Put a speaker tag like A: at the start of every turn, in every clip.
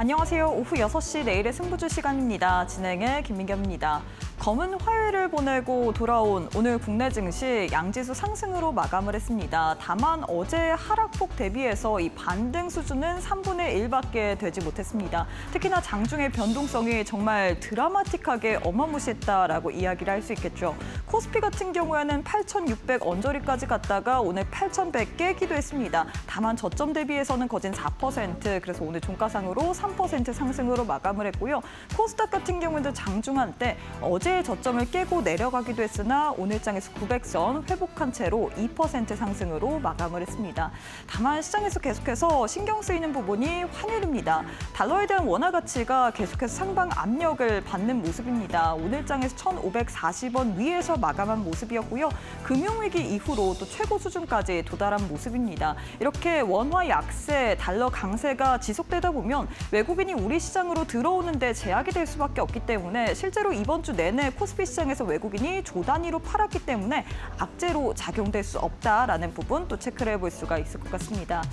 A: 안녕하세요. 오후 6시 내일의 승부주 시간입니다. 진행의 김민경입니다. 검은 화요일을 보내고 돌아온 오늘 국내 증시 양지수 상승으로 마감을 했습니다. 다만 어제 하락폭 대비해서 이 반등 수준은 3분의 1밖에 되지 못했습니다. 특히나 장중의 변동성이 정말 드라마틱하게 어마무시했다라고 이야기를 할 수 있겠죠. 코스피 같은 경우에는 8,600 언저리까지 갔다가 오늘 8,100 깨기도 했습니다. 다만 저점 대비해서는 거진 4%, 그래서 오늘 종가상으로 3% 상승으로 마감을 했고요. 코스닥 같은 경우에도 장중 한때 어제 저점을 깨고 내려가기도 했으나 오늘장에서 900선 회복한 채로 2% 상승으로 마감을 했습니다. 다만 시장에서 계속해서 신경 쓰이는 부분이 환율입니다. 달러에 대한 원화 가치가 계속해서 상방 압력을 받는 모습입니다. 오늘장에서 1,540원 위에서 마감한 모습이었고요. 금융위기 이후로 또 최고 수준까지 도달한 모습입니다. 이렇게 원화 약세, 달러 강세가 지속되다 보면 외국인이 우리 시장으로 들어오는데 제약이 될 수밖에 없기 때문에 실제로 이번 주 내내 코스피 시장에서 외국인이 조 단위로 팔았기 때문에 악재로 작용될 수 없다라는 부분 또 체크를 해볼 수가 있을 것 같습니다.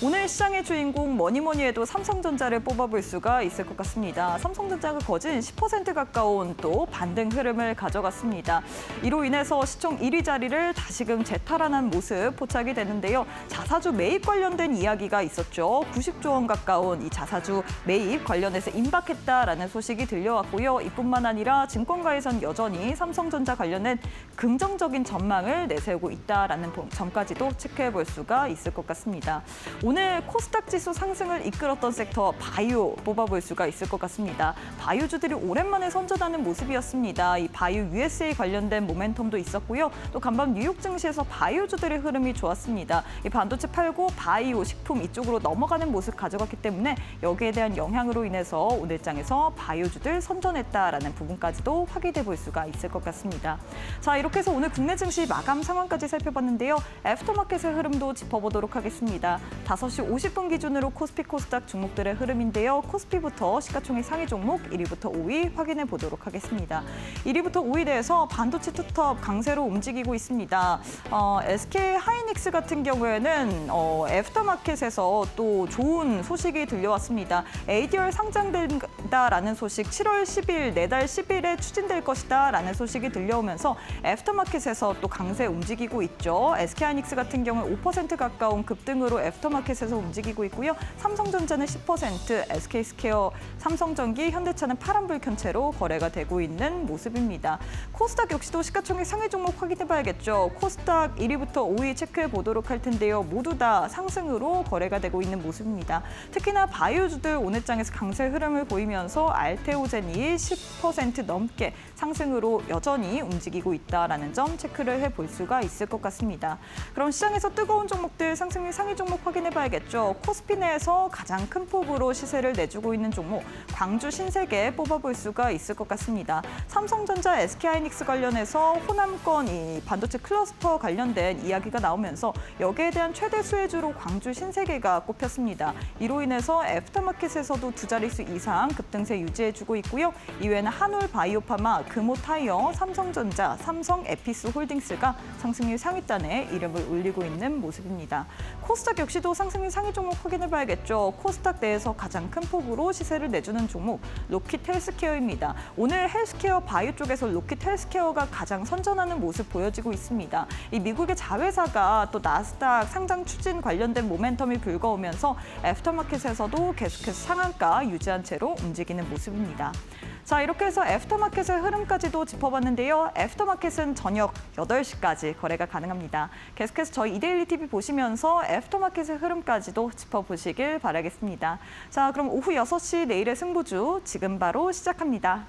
A: 오늘 시장의 주인공 뭐니 해도 삼성전자를 뽑아볼 수가 있을 것 같습니다. 삼성전자가 거진 10% 가까운 또 반등 흐름을 가져갔습니다. 이로 인해서 시총 1위 자리를 다시금 재탈환한 모습 포착이 되는데요. 자사주 매입 관련된 이야기가 있었죠. 90조 원 가까운 이 자사주 매입 관련해서 임박했다라는 소식이 들려왔고요. 이뿐만 아니라 증권가에선 여전히 삼성전자 관련된 긍정적인 전망을 내세우고 있다라는 점까지도 체크해 볼 수가 있을 것 같습니다. 오늘 코스닥 지수 상승을 이끌었던 섹터 바이오 뽑아볼 수가 있을 것 같습니다. 바이오주들이 오랜만에 선전하는 모습이었습니다. 이 바이오 USA 관련된 모멘텀도 있었고요. 또 간밤 뉴욕 증시에서 바이오주들의 흐름이 좋았습니다. 이 반도체 팔고 바이오, 식품 이쪽으로 넘어가는 모습 가져갔기 때문에 여기에 대한 영향으로 인해서 오늘장에서 바이오주들 선전했다라는 부분까지도 확인해 볼 수가 있을 것 같습니다. 자, 이렇게 해서 오늘 국내 증시 마감 상황까지 살펴봤는데요. 애프터마켓의 흐름도 짚어보도록 하겠습니다. 5시 50분 기준으로 코스피 코스닥 종목들의 흐름인데요. 코스피부터 시가총액 상위 종목 1위부터 5위 확인해 보도록 하겠습니다. 1위부터 5위 대해서 반도체 투톱 강세로 움직이고 있습니다. SK 하이닉스 같은 경우에는 애프터마켓에서 또 좋은 소식이 들려왔습니다. ADR 상장된다라는 소식 7월 10일, 내달 10일에 추진될 것이다라는 소식이 들려오면서 애프터마켓에서 또 강세 움직이고 있죠. SK하이닉스 같은 경우는 5% 가까운 급등으로 애프터마켓에서 움직이고 있고요. 삼성전자는 10%, SK스퀘어, 삼성전기, 현대차는 파란불 켠 채로 거래가 되고 있는 모습입니다. 코스닥 역시도 시가총액 상위 종목 확인해봐야겠죠. 코스닥 1위부터 5위 체크해 보도록 할 텐데요. 모두 다 상승으로 거래가 되고 있는 모습입니다. 특히나 바이오주들 오늘장에서 강세 흐름을 보이면서 알테오젠이 10% 넘게 상승으로 여전히 움직이고 있다는 점 체크를 해볼 수가 있을 것 같습니다. 그럼 시장에서 뜨거운 종목들 상승률 상위 종목 확인해봐야겠죠. 코스피 내에서 가장 큰 폭으로 시세를 내주고 있는 종목 광주 신세계 뽑아볼 수가 있을 것 같습니다. 삼성전자, SK하이닉스 관련해서 호남권 이 반도체 클러스터 관련된 이야기가 나오면서 여기에 대한 최대 수혜주로 광주 신세계가 꼽혔습니다. 이로 인해서 애프터마켓에서도 두 자릿수 이상 급등세 유지해주고 있고요. 이외에는 한올 바이오파마, 금호타이어, 삼성전자, 삼성 에피스 홀딩스가 상승률 상위단에 이름을 올리고 있는 모습입니다. 코스닥 역시도 상승률 상위 종목 확인해봐야겠죠. 코스닥 내에서 가장 큰 폭으로 시세를 내주는 종목 로킷 헬스케어입니다. 오늘 헬스케어 바이오 쪽에서 로킷 헬스케어가 가장 선전하는 모습 보여지고 있습니다. 이 미국의 자회사가 또 나스닥 상장 추진 관련된 모멘텀이 불거오면서 애프터마켓에서도 계속해서 상한가 유지한 채로 움직이는 모습입니다. 자, 이렇게 해서 애프터마켓의 흐름까지도 짚어봤는데요. 애프터마켓은 저녁 8시까지 거래가 가능합니다. 계속해서 저희 이데일리 TV 보시면서 애프터마켓의 흐름까지도 짚어보시길 바라겠습니다. 자, 그럼 오후 6시 내일의 승부주 지금 바로 시작합니다.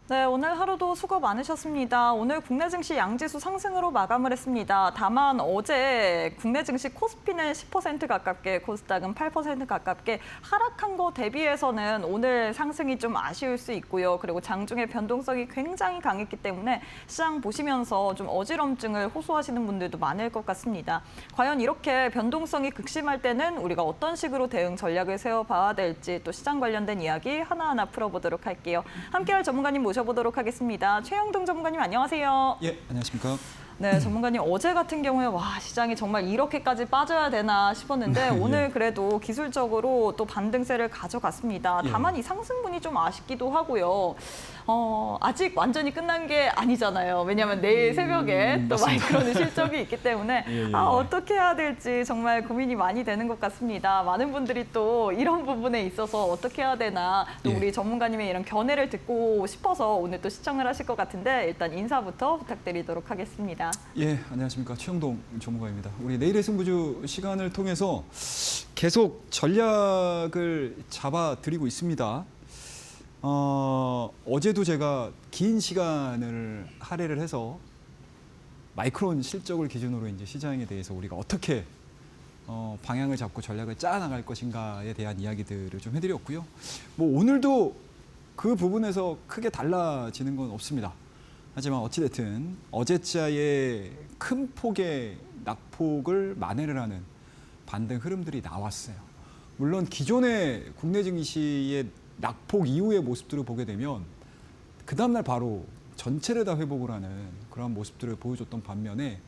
A: 네, 오늘 하루도 수고 많으셨습니다. 오늘 국내 증시 양지수 상승으로 마감을 했습니다. 다만 어제 국내 증시 코스피는 10% 가깝게, 코스닥은 8% 가깝게 하락한 거 대비해서는 오늘 상승이 좀 아쉬울 수 있고요. 그리고 장중에 변동성이 굉장히 강했기 때문에 시장 보시면서 좀 어지럼증을 호소하시는 분들도 많을 것 같습니다. 과연 이렇게 변동성이 극심할 때는 우리가 어떤 식으로 대응 전략을 세워봐야 될지 또 시장 관련된 이야기 하나하나 풀어보도록 할게요. 함께할 전문가님 모셔보도록 하겠습니다. 최영동 전문가님 안녕하세요.
B: 예, 안녕하십니까.
A: 네, 전문가님 어제 같은 경우에 와 시장이 정말 이렇게까지 빠져야 되나 싶었는데 오늘 그래도 기술적으로 또 반등세를 가져갔습니다. 다만 이 상승분이 좀 아쉽기도 하고요. 아직 완전히 끝난 게 아니잖아요. 왜냐하면 내일 새벽에 또 마이크론의 실적이 있기 때문에 어떻게 해야 될지 정말 고민이 많이 되는 것 같습니다. 많은 분들이 또 이런 부분에 있어서 어떻게 해야 되나 또 우리 전문가님의 이런 견해를 듣고 싶어서 오늘 또 시청을 하실 것 같은데 일단 인사부터 부탁드리도록 하겠습니다.
B: 예, 안녕하십니까. 최영동 전문가입니다. 우리 내일의 승부주 시간을 통해서 계속 전략을 잡아드리고 있습니다. 어제도 제가 긴 시간을 할애를 해서 마이크론 실적을 기준으로 이제 시장에 대해서 우리가 어떻게 방향을 잡고 전략을 짜 나갈 것인가에 대한 이야기들을 좀 해드렸고요. 뭐 오늘도 그 부분에서 크게 달라지는 건 없습니다. 하지만 어찌됐든 어제자의 큰 폭의 낙폭을 만회를 하는 반등 흐름들이 나왔어요. 물론 기존의 국내 증시의 낙폭 이후의 모습들을 보게 되면 그 다음날 바로 전체를 다 회복을 하는 그런 모습들을 보여줬던 반면에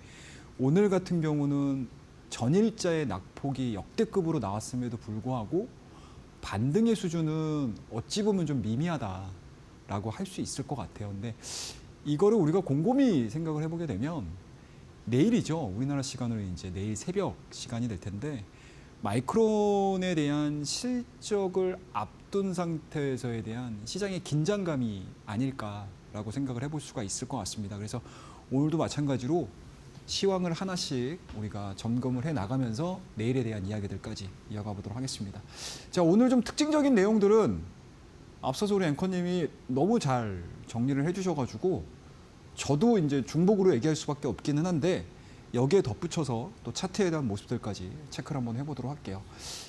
B: 오늘 같은 경우는 전일자의 낙폭이 역대급으로 나왔음에도 불구하고 반등의 수준은 어찌 보면 좀 미미하다라고 할 수 있을 것 같아요. 근데 이거를 우리가 곰곰이 생각을 해보게 되면 내일이죠. 우리나라 시간으로 이제 내일 새벽 시간이 될 텐데 마이크론에 대한 실적을 앞둔 상태에서에 대한 시장의 긴장감이 아닐까라고 생각을 해볼 수가 있을 것 같습니다. 그래서 오늘도 마찬가지로 시황을 하나씩 우리가 점검을 해 나가면서 내일에 대한 이야기들까지 이어가 보도록 하겠습니다. 자, 오늘 좀 특징적인 내용들은 앞서서 우리 앵커님이 너무 잘 정리를 해주셔가지고 저도 이제 중복으로 얘기할 수밖에 없기는 한데 여기에 덧붙여서 또 차트에 대한 모습들까지 체크를 한번 해보도록 할게요.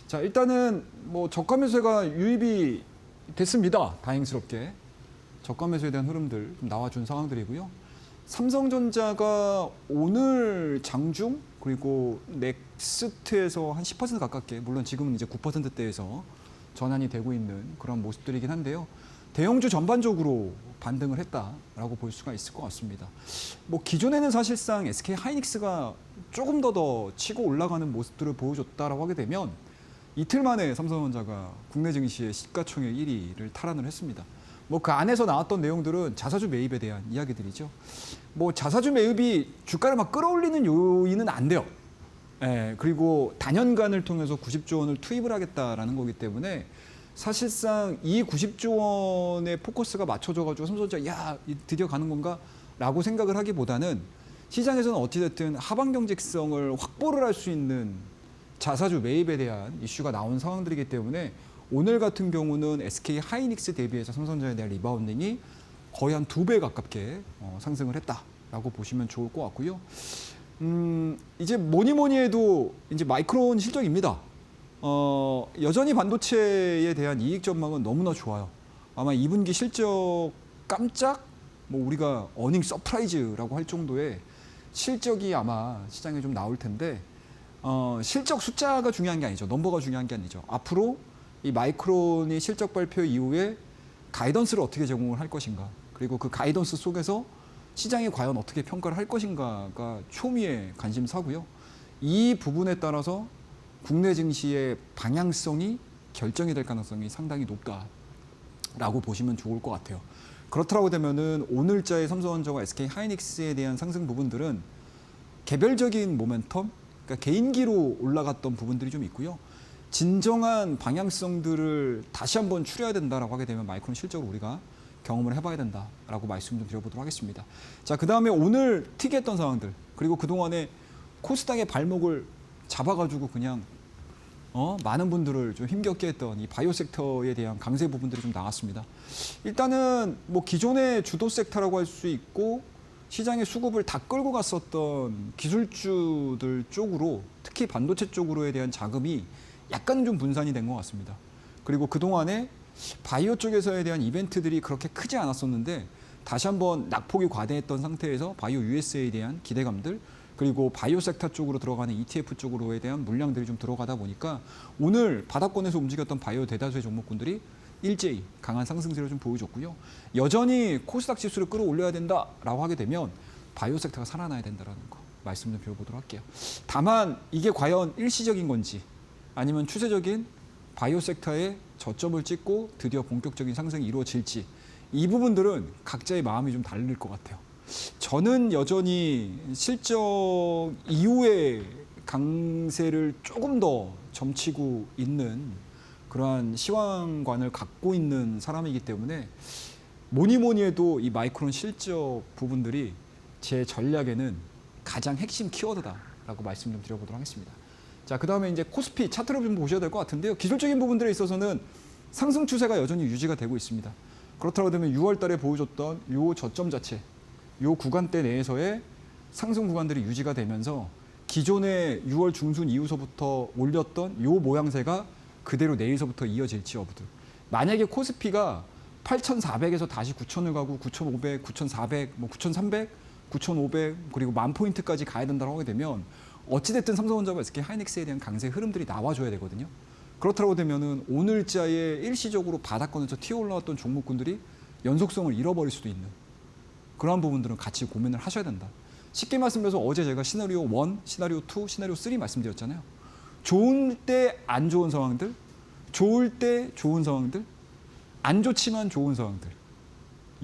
B: 자, 일단은 뭐 저가 매수가 유입이 됐습니다. 다행스럽게 저가 매수에 대한 흐름들 좀 나와준 상황들이고요. 삼성전자가 오늘 장중 그리고 넥스트에서 한 10% 가깝게 물론 지금은 이제 9%대에서 전환이 되고 있는 그런 모습들이긴 한데요. 대형주 전반적으로 반등을 했다라고 볼 수가 있을 것 같습니다. 뭐 기존에는 사실상 SK 하이닉스가 조금 더 치고 올라가는 모습들을 보여줬다라고 하게 되면 이틀 만에 삼성전자가 국내 증시의 시가총액 1위를 탈환을 했습니다. 뭐 그 안에서 나왔던 내용들은 자사주 매입에 대한 이야기들이죠. 뭐 자사주 매입이 주가를 막 끌어올리는 요인은 안 돼요. 예, 그리고 단연간을 통해서 90조 원을 투입을 하겠다라는 거기 때문에 사실상 이 90조 원의 포커스가 맞춰져가지고 삼성전자 야 드디어 가는 건가? 라고 생각을 하기보다는 시장에서는 어찌됐든 하방 경직성을 확보를 할 수 있는 자사주 매입에 대한 이슈가 나온 상황들이기 때문에 오늘 같은 경우는 SK 하이닉스 대비해서 삼성전자에 대한 리바운딩이 거의 한 2배 가깝게 상승을 했다라고 보시면 좋을 것 같고요. 이제 뭐니 해도 이제 마이크론 실적입니다. 여전히 반도체에 대한 이익 전망은 너무나 좋아요. 아마 2분기 실적 깜짝 뭐 우리가 어닝 서프라이즈라고 할 정도의 실적이 아마 시장에 좀 나올 텐데 실적 숫자가 중요한 게 아니죠. 넘버가 중요한 게 아니죠. 앞으로 이 마이크론이 실적 발표 이후에 가이던스를 어떻게 제공을 할 것인가 그리고 그 가이던스 속에서 시장이 과연 어떻게 평가를 할 것인가가 초미의 관심사고요. 이 부분에 따라서 국내 증시의 방향성이 결정이 될 가능성이 상당히 높다라고 보시면 좋을 것 같아요. 그렇다고 되면은 오늘자의 삼성전자와 SK 하이닉스에 대한 상승 부분들은 개별적인 모멘텀, 그러니까 개인기로 올라갔던 부분들이 좀 있고요. 진정한 방향성들을 다시 한번 추려야 된다라고 하게 되면 마이크론 실적으로 우리가 경험을 해봐야 된다라고 말씀 좀 드려보도록 하겠습니다. 자, 그 다음에 오늘 특이했던 상황들 그리고 그동안에 코스닥의 발목을 잡아가지고 그냥 많은 분들을 좀 힘겹게 했던 이 바이오 섹터에 대한 강세 부분들이 좀 나왔습니다. 일단은 뭐 기존의 주도 섹터라고 할 수 있고 시장의 수급을 다 끌고 갔었던 기술주들 쪽으로 특히 반도체 쪽으로에 대한 자금이 약간 좀 분산이 된 것 같습니다. 그리고 그동안에 바이오 쪽에서에 대한 이벤트들이 그렇게 크지 않았었는데 다시 한번 낙폭이 과대했던 상태에서 바이오 USA에 대한 기대감들 그리고 바이오 섹터 쪽으로 들어가는 ETF 쪽으로에 대한 물량들이 좀 들어가다 보니까 오늘 바닥권에서 움직였던 바이오 대다수의 종목군들이 일제히 강한 상승세를 좀 보여줬고요. 여전히 코스닥 지수를 끌어올려야 된다라고 하게 되면 바이오 섹터가 살아나야 된다는 거 말씀 좀 드려보도록 할게요. 다만 이게 과연 일시적인 건지 아니면 추세적인 바이오 섹터에 저점을 찍고 드디어 본격적인 상승이 이루어질지 이 부분들은 각자의 마음이 좀 다를 것 같아요. 저는 여전히 실적 이후에 강세를 조금 더 점치고 있는 그러한 시황관을 갖고 있는 사람이기 때문에 뭐니 해도 이 마이크론 실적 부분들이 제 전략에는 가장 핵심 키워드다라고 말씀 좀 드려보도록 하겠습니다. 자, 그다음에 이제 코스피 차트를 좀 보셔야 될 것 같은데요. 기술적인 부분들에 있어서는 상승 추세가 여전히 유지가 되고 있습니다. 그렇다고 되면 6월 달에 보여줬던 요 저점 자체, 요 구간대 내에서의 상승 구간들이 유지가 되면서 기존의 6월 중순 이후서부터 올렸던 요 모양새가 그대로 내일서부터 이어질지 여부들. 만약에 코스피가 8,400에서 다시 9,000을 가고 9,500, 9,400, 뭐 9,300, 9,500 그리고 10,000포인트까지 가야 된다고 하게 되면 어찌됐든 삼성전자와 SK 하이닉스에 대한 강세 흐름들이 나와줘야 되거든요. 그렇다고 되면은 오늘자에 일시적으로 바닥권에서 튀어 올라왔던 종목군들이 연속성을 잃어버릴 수도 있는 그러한 부분들은 같이 고민을 하셔야 된다. 쉽게 말씀드려서 어제 제가 시나리오 1, 시나리오 2, 시나리오 3 말씀드렸잖아요. 좋을 때 안 좋은 상황들, 좋을 때 좋은 상황들, 안 좋지만 좋은 상황들.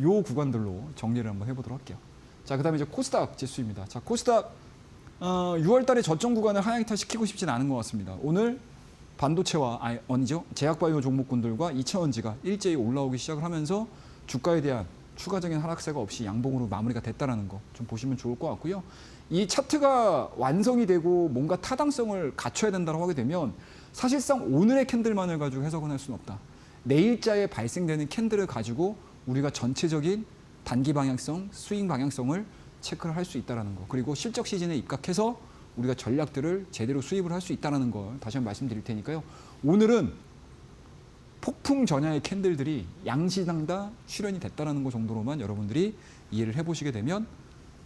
B: 요 구간들로 정리를 한번 해보도록 할게요. 자, 그다음에 이제 코스닥 지수입니다. 자, 코스닥 6월 달에 저점 구간을 하향탈시키고 싶진 않은 것 같습니다. 오늘 반도체와 아니죠. 제약바이오 종목군들과 2차원지가 일제히 올라오기 시작을 하면서 주가에 대한 추가적인 하락세가 없이 양봉으로 마무리가 됐다는 거 좀 보시면 좋을 것 같고요. 이 차트가 완성이 되고 뭔가 타당성을 갖춰야 된다고 하게 되면 사실상 오늘의 캔들만을 가지고 해석은 할 수는 없다. 내일자에 발생되는 캔들을 가지고 우리가 전체적인 단기 방향성, 스윙 방향성을 체크를 할 수 있다는 거. 그리고 실적 시즌에 입각해서 우리가 전략들을 제대로 수입을 할 수 있다는 걸 다시 한번 말씀드릴 테니까요. 오늘은 폭풍 전야의 캔들들이 양시장 다 출현이 됐다는 것 정도로만 여러분들이 이해를 해보시게 되면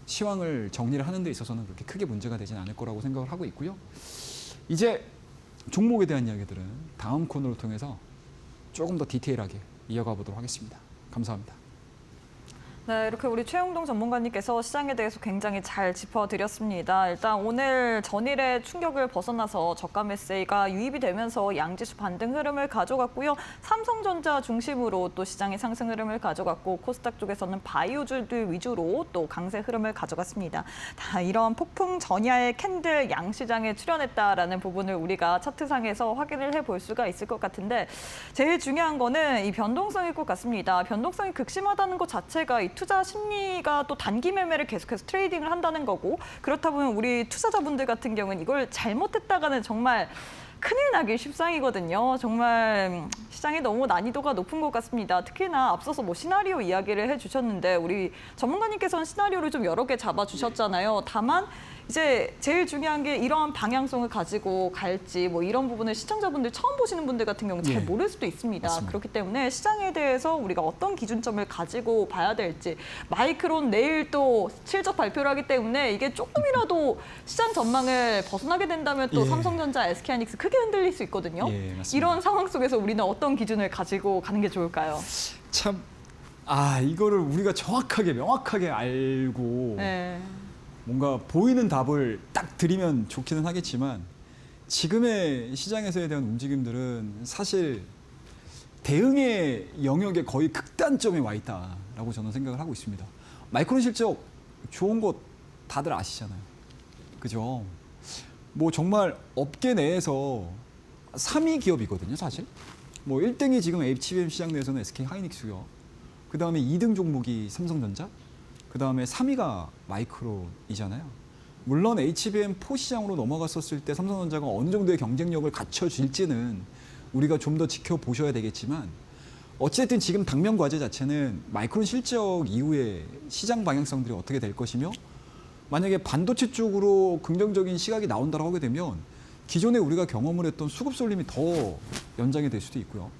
B: 시황을 정리를 하는 데 있어서는 그렇게 크게 문제가 되진 않을 거라고 생각을 하고 있고요. 이제 종목에 대한 이야기들은 다음 코너를 통해서 조금 더 디테일하게 이어가 보도록 하겠습니다. 감사합니다.
A: 네, 이렇게 우리 최영동 전문가님께서 시장에 대해서 굉장히 잘 짚어드렸습니다. 일단 오늘 전일의 충격을 벗어나서 저가 매세가 유입이 되면서 양지수 반등 흐름을 가져갔고요. 삼성전자 중심으로 또 시장의 상승 흐름을 가져갔고 코스닥 쪽에서는 바이오주들 위주로 또 강세 흐름을 가져갔습니다. 다 이런 폭풍 전야의 캔들 양시장에 출현했다라는 부분을 우리가 차트상에서 확인을 해볼 수가 있을 것 같은데 제일 중요한 거는 이 변동성일 것 같습니다. 변동성이 극심하다는 것 자체가 이 투자 심리가 또 단기 매매를 계속해서 트레이딩을 한다는 거고 그렇다 보면 우리 투자자분들 같은 경우는 이걸 잘못했다가는 정말 큰일 나기 십상이거든요. 정말 시장이 너무 난이도가 높은 것 같습니다. 특히나 앞서서 뭐 시나리오 이야기를 해주셨는데 우리 전문가님께서는 시나리오를 좀 여러 개 잡아주셨잖아요. 다만 이제 제일 중요한 게 이러한 방향성을 가지고 갈지 뭐 이런 부분을 시청자분들 처음 보시는 분들 같은 경우는 잘 모를 수도 있습니다.
B: 맞습니다.
A: 그렇기 때문에 시장에 대해서 우리가 어떤 기준점을 가지고 봐야 될지 마이크론 내일 또 실적 발표를 하기 때문에 이게 조금이라도 시장 전망을 벗어나게 된다면 또
B: 예.
A: 삼성전자, SK하이닉스 크게 흔들릴 수 있거든요.
B: 예, 맞습니다.
A: 이런 상황 속에서 우리는 어떤 기준을 가지고 가는 게 좋을까요?
B: 참, 이거를 우리가 정확하게 명확하게 알고
A: 네.
B: 뭔가 보이는 답을 딱 드리면 좋기는 하겠지만 지금의 시장에서에 대한 움직임들은 사실 대응의 영역에 거의 극단점에 와 있다라고 저는 생각을 하고 있습니다. 마이크론 실적 좋은 것 다들 아시잖아요. 그죠? 뭐 정말 업계 내에서 3위 기업이거든요, 사실. 뭐 1등이 지금 HBM 시장 내에서는 SK 하이닉스고요. 그 다음에 2등 종목이 삼성전자. 그 다음에 3위가 마이크론이잖아요. 물론 HBM4 시장으로 넘어갔었을 때 삼성전자가 어느 정도의 경쟁력을 갖춰질지는 우리가 좀 더 지켜보셔야 되겠지만 어쨌든 지금 당면 과제 자체는 마이크론 실적 이후에 시장 방향성들이 어떻게 될 것이며 만약에 반도체 쪽으로 긍정적인 시각이 나온다고 하게 되면 기존에 우리가 경험을 했던 수급 쏠림이 더 연장이 될 수도 있고요.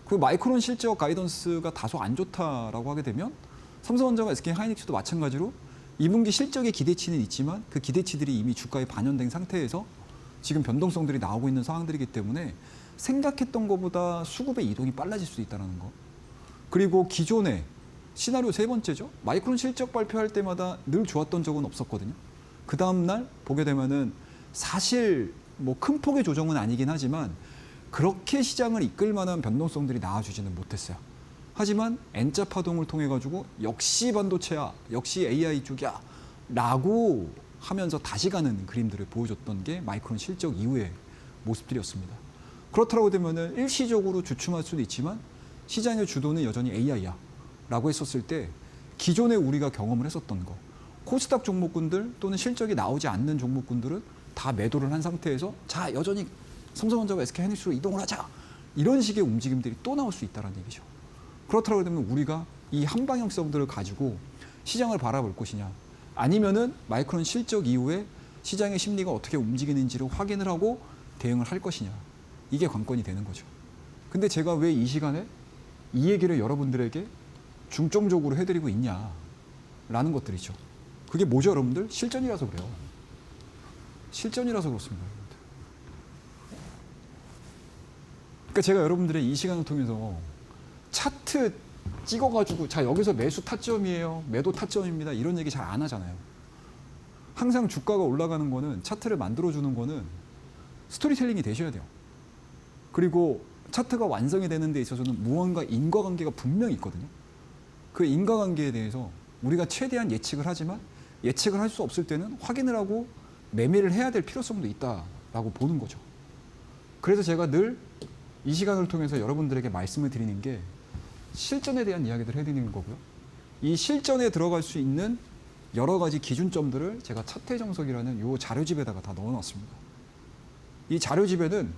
B: 그 마이크론 실적 가이던스가 다소 안 좋다라고 하게 되면 삼성전자와 SK하이닉스도 마찬가지로 2분기 실적의 기대치는 있지만 그 기대치들이 이미 주가에 반영된 상태에서 지금 변동성들이 나오고 있는 상황들이기 때문에 생각했던 것보다 수급의 이동이 빨라질 수도 있다는 거. 그리고 기존에 시나리오 세 번째죠. 마이크론 실적 발표할 때마다 늘 좋았던 적은 없었거든요. 그 다음 날 보게 되면은 사실 뭐 큰 폭의 조정은 아니긴 하지만 그렇게 시장을 이끌 만한 변동성들이 나와주지는 못했어요. 하지만 N자 파동을 통해 가지고 역시 반도체야, 역시 AI 쪽이야 라고 하면서 다시 가는 그림들을 보여줬던 게 마이크론 실적 이후의 모습들이었습니다. 그렇다고 되면은 일시적으로 주춤할 수도 있지만 시장의 주도는 여전히 AI야 라고 했었을 때 기존에 우리가 경험을 했었던 거 코스닥 종목군들 또는 실적이 나오지 않는 종목군들은 다 매도를 한 상태에서 자 여전히 삼성전자와 SK하이닉스로 이동을 하자 이런 식의 움직임들이 또 나올 수 있다는 얘기죠. 그렇다고 되면 우리가 이 한방향성들을 가지고 시장을 바라볼 것이냐 아니면은 마이크론 실적 이후에 시장의 심리가 어떻게 움직이는지를 확인을 하고 대응을 할 것이냐 이게 관건이 되는 거죠. 근데 제가 왜 이 시간에 이 얘기를 여러분들에게 중점적으로 해드리고 있냐라는 것들이죠. 그게 뭐죠 여러분들? 실전이라서 그래요. 실전이라서 그렇습니다. 여러분들. 그러니까 제가 여러분들의 이 시간을 통해서 차트 찍어가지고 자 여기서 매수 타점이에요. 매도 타점입니다. 이런 얘기 잘 안 하잖아요. 항상 주가가 올라가는 거는 차트를 만들어주는 거는 스토리텔링이 되셔야 돼요. 그리고 차트가 완성이 되는 데 있어서는 무언가 인과관계가 분명히 있거든요. 그 인과관계에 대해서 우리가 최대한 예측을 하지만 예측을 할 수 없을 때는 확인을 하고 매매를 해야 될 필요성도 있다라고 보는 거죠. 그래서 제가 늘 이 시간을 통해서 여러분들에게 말씀을 드리는 게 실전에 대한 이야기들을 해드리는 거고요. 이 실전에 들어갈 수 있는 여러 가지 기준점들을 제가 차트의 정석이라는 이 자료집에다가 다 넣어놨습니다. 이 자료집에는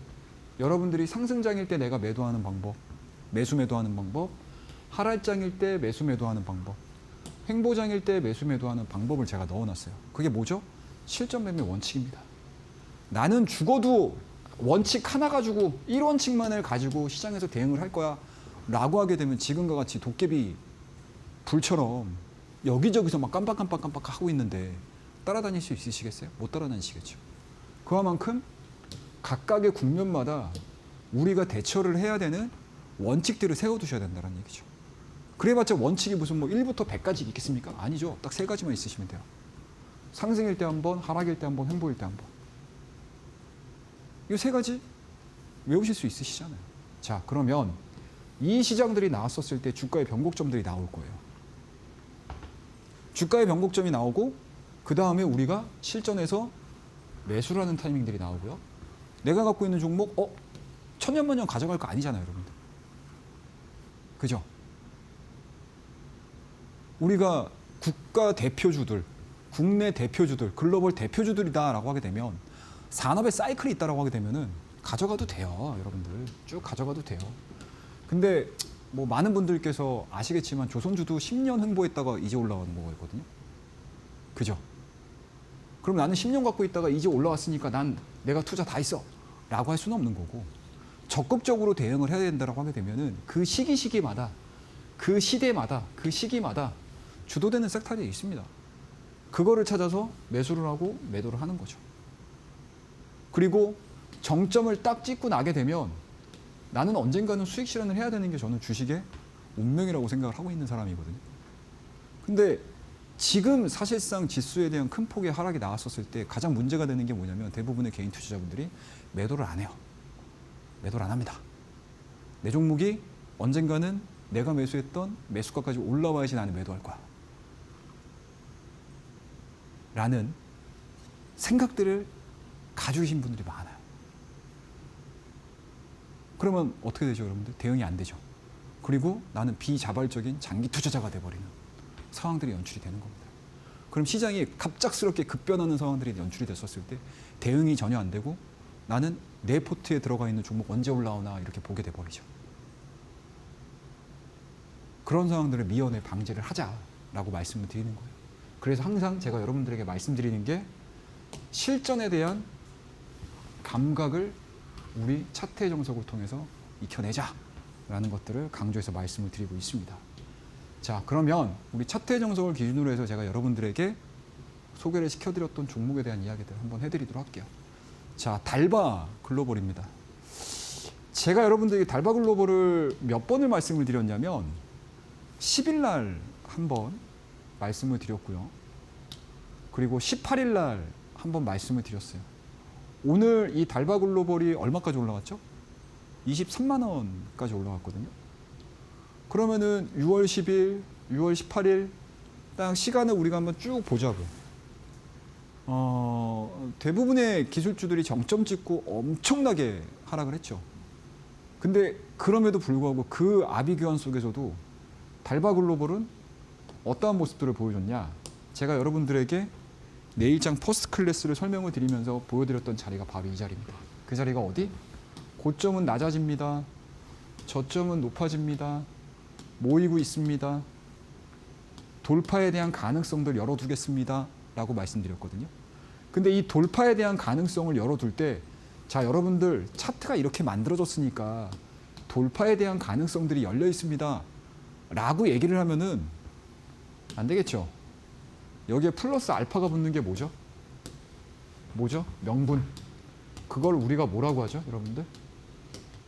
B: 여러분들이 상승장일 때 내가 매도하는 방법, 매수 매도하는 방법, 하락장일 때 매수 매도하는 방법, 횡보장일 때 매수 매도하는 방법을 제가 넣어놨어요. 그게 뭐죠? 실전 매매 원칙입니다. 나는 죽어도 원칙 하나 가지고 1원칙만을 가지고 시장에서 대응을 할 거야 라고 하게 되면 지금과 같이 도깨비 불처럼 여기저기서 막 깜빡깜빡 하고 있는데 따라다닐 수 있으시겠어요? 못 따라다니시겠죠. 그만큼 각각의 국면마다 우리가 대처를 해야 되는 원칙들을 세워두셔야 된다는 얘기죠. 그래봤자 원칙이 무슨 뭐 1부터 100까지 있겠습니까? 아니죠. 딱 세 가지만 있으시면 돼요. 상승일 때 한 번, 하락일 때 한 번, 횡보일 때 한 번. 이 세 가지 외우실 수 있으시잖아요. 자, 그러면 이 시장들이 나왔었을 때 주가의 변곡점들이 나올 거예요. 주가의 변곡점이 나오고 그 다음에 우리가 실전에서 매수를 하는 타이밍들이 나오고요. 내가 갖고 있는 종목, 천년만년 가져갈 거 아니잖아요, 여러분들. 그죠? 우리가 국가 대표주들, 국내 대표주들, 글로벌 대표주들이다라고 하게 되면 산업의 사이클이 있다라고 하게 되면은 가져가도 돼요, 여러분들. 쭉 가져가도 돼요. 근데 뭐 많은 분들께서 아시겠지만 조선주도 10년 횡보했다가 이제 올라가는 거가 있거든요. 그죠? 그럼 나는 10년 갖고 있다가 이제 올라왔으니까 난 내가 투자 다 했어 라고 할 수는 없는 거고 적극적으로 대응을 해야 된다고 하게 되면은 그 시기마다 그 시대마다 그 시기마다 주도되는 섹터들이 있습니다. 그거를 찾아서 매수를 하고 매도를 하는 거죠. 그리고 정점을 딱 찍고 나게 되면 나는 언젠가는 수익 실현을 해야 되는 게 저는 주식의 운명이라고 생각을 하고 있는 사람이거든요. 근데 지금 사실상 지수에 대한 큰 폭의 하락이 나왔었을 때 가장 문제가 되는 게 뭐냐면 대부분의 개인 투자자분들이 매도를 안 해요. 매도를 안 합니다. 내 종목이 언젠가는 내가 매수했던 매수가까지 올라와야지 나는 매도할 거야. 라는 생각들을 가지고 계신 분들이 많아요. 그러면 어떻게 되죠, 여러분들? 대응이 안 되죠. 그리고 나는 비자발적인 장기 투자자가 돼버리는 상황들이 연출이 되는 겁니다. 그럼 시장이 갑작스럽게 급변하는 상황들이 연출이 됐었을 때 대응이 전혀 안 되고 나는 내 포트에 들어가 있는 종목 언제 올라오나 이렇게 보게 돼버리죠. 그런 상황들을 미연에 방지를 하자라고 말씀을 드리는 거예요. 그래서 항상 제가 여러분들에게 말씀드리는 게 실전에 대한 감각을 우리 차트의 정석을 통해서 익혀내자라는 것들을 강조해서 말씀을 드리고 있습니다. 자, 그러면 우리 차트의 정석을 기준으로 해서 제가 여러분들에게 소개를 시켜드렸던 종목에 대한 이야기들을 한번 해드리도록 할게요. 자, 달바 글로벌입니다. 제가 여러분들에게 달바 글로벌을 몇 번을 말씀을 드렸냐면 10일 날 한 번 말씀을 드렸고요. 그리고 18일 날 한 번 말씀을 드렸어요. 오늘 이 달바 글로벌이 얼마까지 올라갔죠? 23만 원까지 올라갔거든요. 그러면은 6월 10일, 6월 18일 딱 시간을 우리가 한번 쭉 보자고요. 대부분의 기술주들이 정점 찍고 엄청나게 하락을 했죠. 근데 그럼에도 불구하고 그 아비규환 속에서도 달바 글로벌은 어떠한 모습들을 보여줬냐? 제가 여러분들에게 내일장 퍼스트 클래스를 설명을 드리면서 보여드렸던 자리가 바로 이 자리입니다. 그 자리가 어디? 고점은 낮아집니다. 저점은 높아집니다. 모이고 있습니다. 돌파에 대한 가능성들 열어두겠습니다. 라고 말씀드렸거든요. 근데 이 돌파에 대한 가능성을 열어둘 때, 자, 여러분들 차트가 이렇게 만들어졌으니까 돌파에 대한 가능성들이 열려 있습니다. 라고 얘기를 하면은 안 되겠죠. 여기에 플러스 알파가 붙는 게 뭐죠? 뭐죠? 명분. 그걸 우리가 뭐라고 하죠, 여러분들?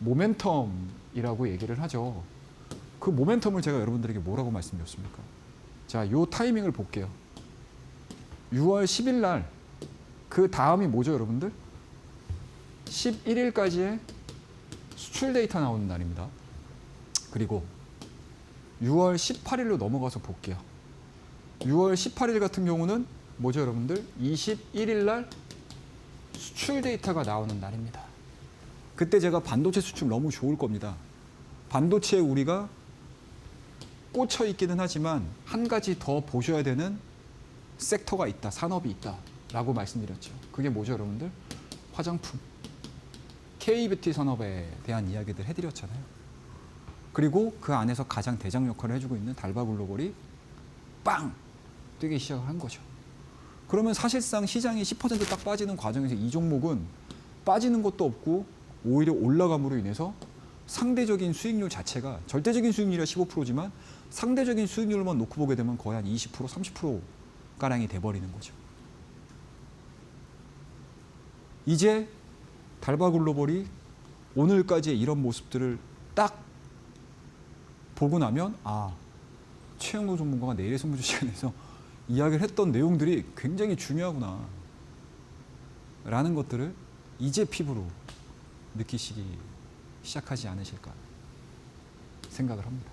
B: 모멘텀이라고 얘기를 하죠. 그 모멘텀을 제가 여러분들에게 뭐라고 말씀드렸습니까? 자, 요 타이밍을 볼게요. 6월 10일 날, 그 다음이 뭐죠, 여러분들? 11일까지의 수출 데이터 나오는 날입니다. 그리고 6월 18일로 넘어가서 볼게요. 6월 18일 같은 경우는 뭐죠, 여러분들? 21일 날 수출 데이터가 나오는 날입니다. 그때 제가 반도체 수출 너무 좋을 겁니다. 반도체에 우리가 꽂혀 있기는 하지만 한 가지 더 보셔야 되는 섹터가 있다, 산업이 있다라고 말씀드렸죠. 그게 뭐죠, 여러분들? 화장품, K뷰티 산업에 대한 이야기들 해드렸잖아요. 그리고 그 안에서 가장 대장 역할을 해주고 있는 달바 글로벌이 빵! 뛰기 시작을 한 거죠. 그러면 사실상 시장이 10% 딱 빠지는 과정에서 이 종목은 빠지는 것도 없고 오히려 올라감으로 인해서 상대적인 수익률 자체가 절대적인 수익률이 15%지만 상대적인 수익률만 놓고 보게 되면 거의 한 20%, 30%가량이 돼버리는 거죠. 이제 달바 글로벌이 오늘까지의 이런 모습들을 딱 보고 나면 최영도 전문가가 내일의 승부주 시간에서 이야기를 했던 내용들이 굉장히 중요하구나 라는 것들을 이제 피부로 느끼시기 시작하지 않으실까 생각을 합니다.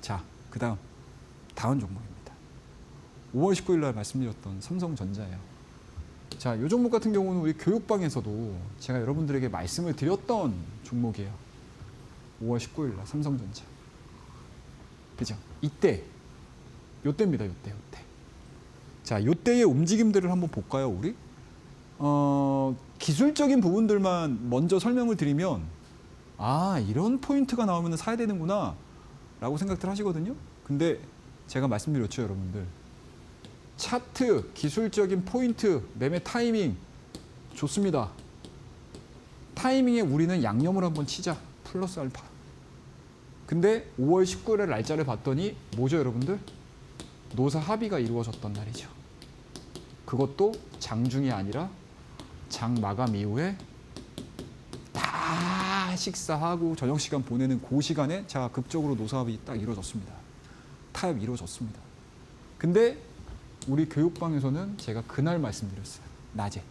B: 자, 그 다음 종목입니다. 5월 19일 날 말씀드렸던 삼성전자예요. 자, 이 종목 같은 경우는 우리 교육방에서도 제가 여러분들에게 말씀을 드렸던 종목이에요. 5월 19일 날 삼성전자. 그죠? 요때입니다. 요때. 자, 요때의 움직임들을 한번 볼까요, 우리? 기술적인 부분들만 먼저 설명을 드리면 이런 포인트가 나오면 사야 되는구나 라고 생각들 하시거든요. 근데 제가 말씀드렸죠, 여러분들. 차트, 기술적인 포인트, 매매 타이밍 좋습니다. 타이밍에 우리는 양념을 한번 치자. 플러스 알파. 근데 5월 19일에 날짜를 봤더니 뭐죠, 여러분들? 노사 합의가 이루어졌던 날이죠. 그것도 장중이 아니라 장 마감 이후에 다 식사하고 저녁 시간 보내는 그 시간에 자, 급적으로 노사 합의 딱 이루어졌습니다. 타협 이루어졌습니다. 근데 우리 교육방에서는 제가 그날 말씀드렸어요. 낮에.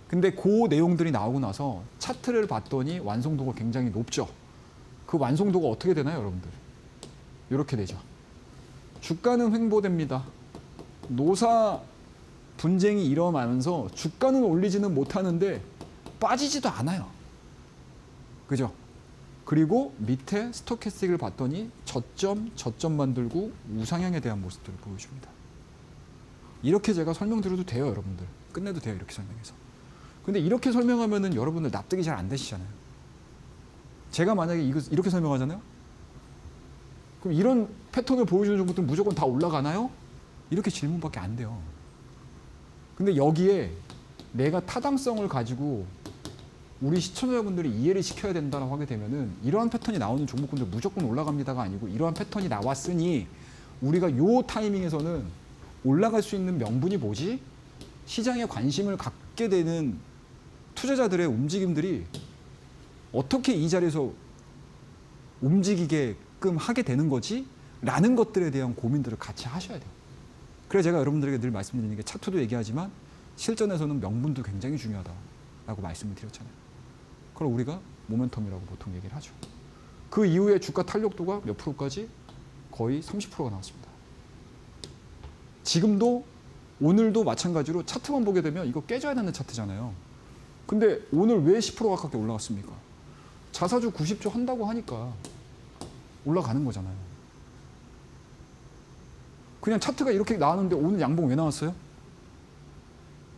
B: 근데 그 내용들이 나오고 나서 차트를 봤더니 완성도가 굉장히 높죠. 그 완성도가 어떻게 되나요, 여러분들? 이렇게 되죠. 주가는 횡보됩니다. 노사 분쟁이 일어나면서 주가는 올리지는 못하는데 빠지지도 않아요. 그죠? 그리고 밑에 스토캐스틱을 봤더니 저점 만들고 우상향에 대한 모습들을 보여줍니다. 이렇게 제가 설명드려도 돼요, 여러분들. 끝내도 돼요, 이렇게 설명해서. 근데 이렇게 설명하면은 여러분들 납득이 잘 안 되시잖아요. 제가 만약에 이렇게 설명하잖아요. 그럼 이런 패턴을 보여주는 종목들은 무조건 다 올라가나요? 이렇게 질문밖에 안 돼요. 근데 여기에 내가 타당성을 가지고 우리 시청자분들이 이해를 시켜야 된다고 하게 되면은 이러한 패턴이 나오는 종목군들 무조건 올라갑니다가 아니고 이러한 패턴이 나왔으니 우리가 요 타이밍에서는 올라갈 수 있는 명분이 뭐지? 시장에 관심을 갖게 되는 투자자들의 움직임들이 어떻게 이 자리에서 움직이게끔 하게 되는 거지? 라는 것들에 대한 고민들을 같이 하셔야 돼요. 그래서 제가 여러분들에게 늘 말씀드리는 게 차트도 얘기하지만 실전에서는 명분도 굉장히 중요하다라고 말씀을 드렸잖아요. 그걸 우리가 모멘텀이라고 보통 얘기를 하죠. 그 이후에 주가 탄력도가 몇 프로까지? 거의 30%가 나왔습니다. 지금도 오늘도 마찬가지로 차트만 보게 되면 이거 깨져야 되는 차트잖아요. 근데 오늘 왜 10% 가깝게 올라갔습니까? 자사주 90조 한다고 하니까 올라가는 거잖아요. 그냥 차트가 이렇게 나왔는데 오늘 양봉 왜 나왔어요?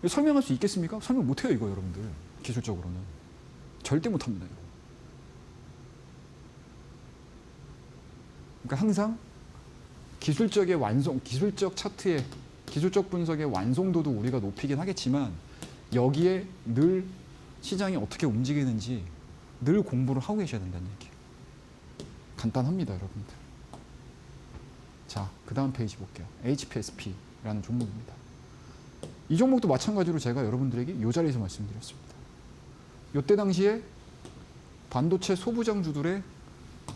B: 설명할 수 있겠습니까? 설명 못해요, 이거 여러분들. 기술적으로는. 절대 못합니다. 이거. 그러니까 항상 기술적의 완성, 기술적 차트의 기술적 분석의 완성도도 우리가 높이긴 하겠지만 여기에 늘 시장이 어떻게 움직이는지 늘 공부를 하고 계셔야 된다는 얘기예요. 간단합니다, 여러분들. 자, 그 다음 페이지 볼게요. HPSP라는 종목입니다. 이 종목도 마찬가지로 제가 여러분들에게 이 자리에서 말씀드렸습니다. 이때 당시에 반도체 소부장주들의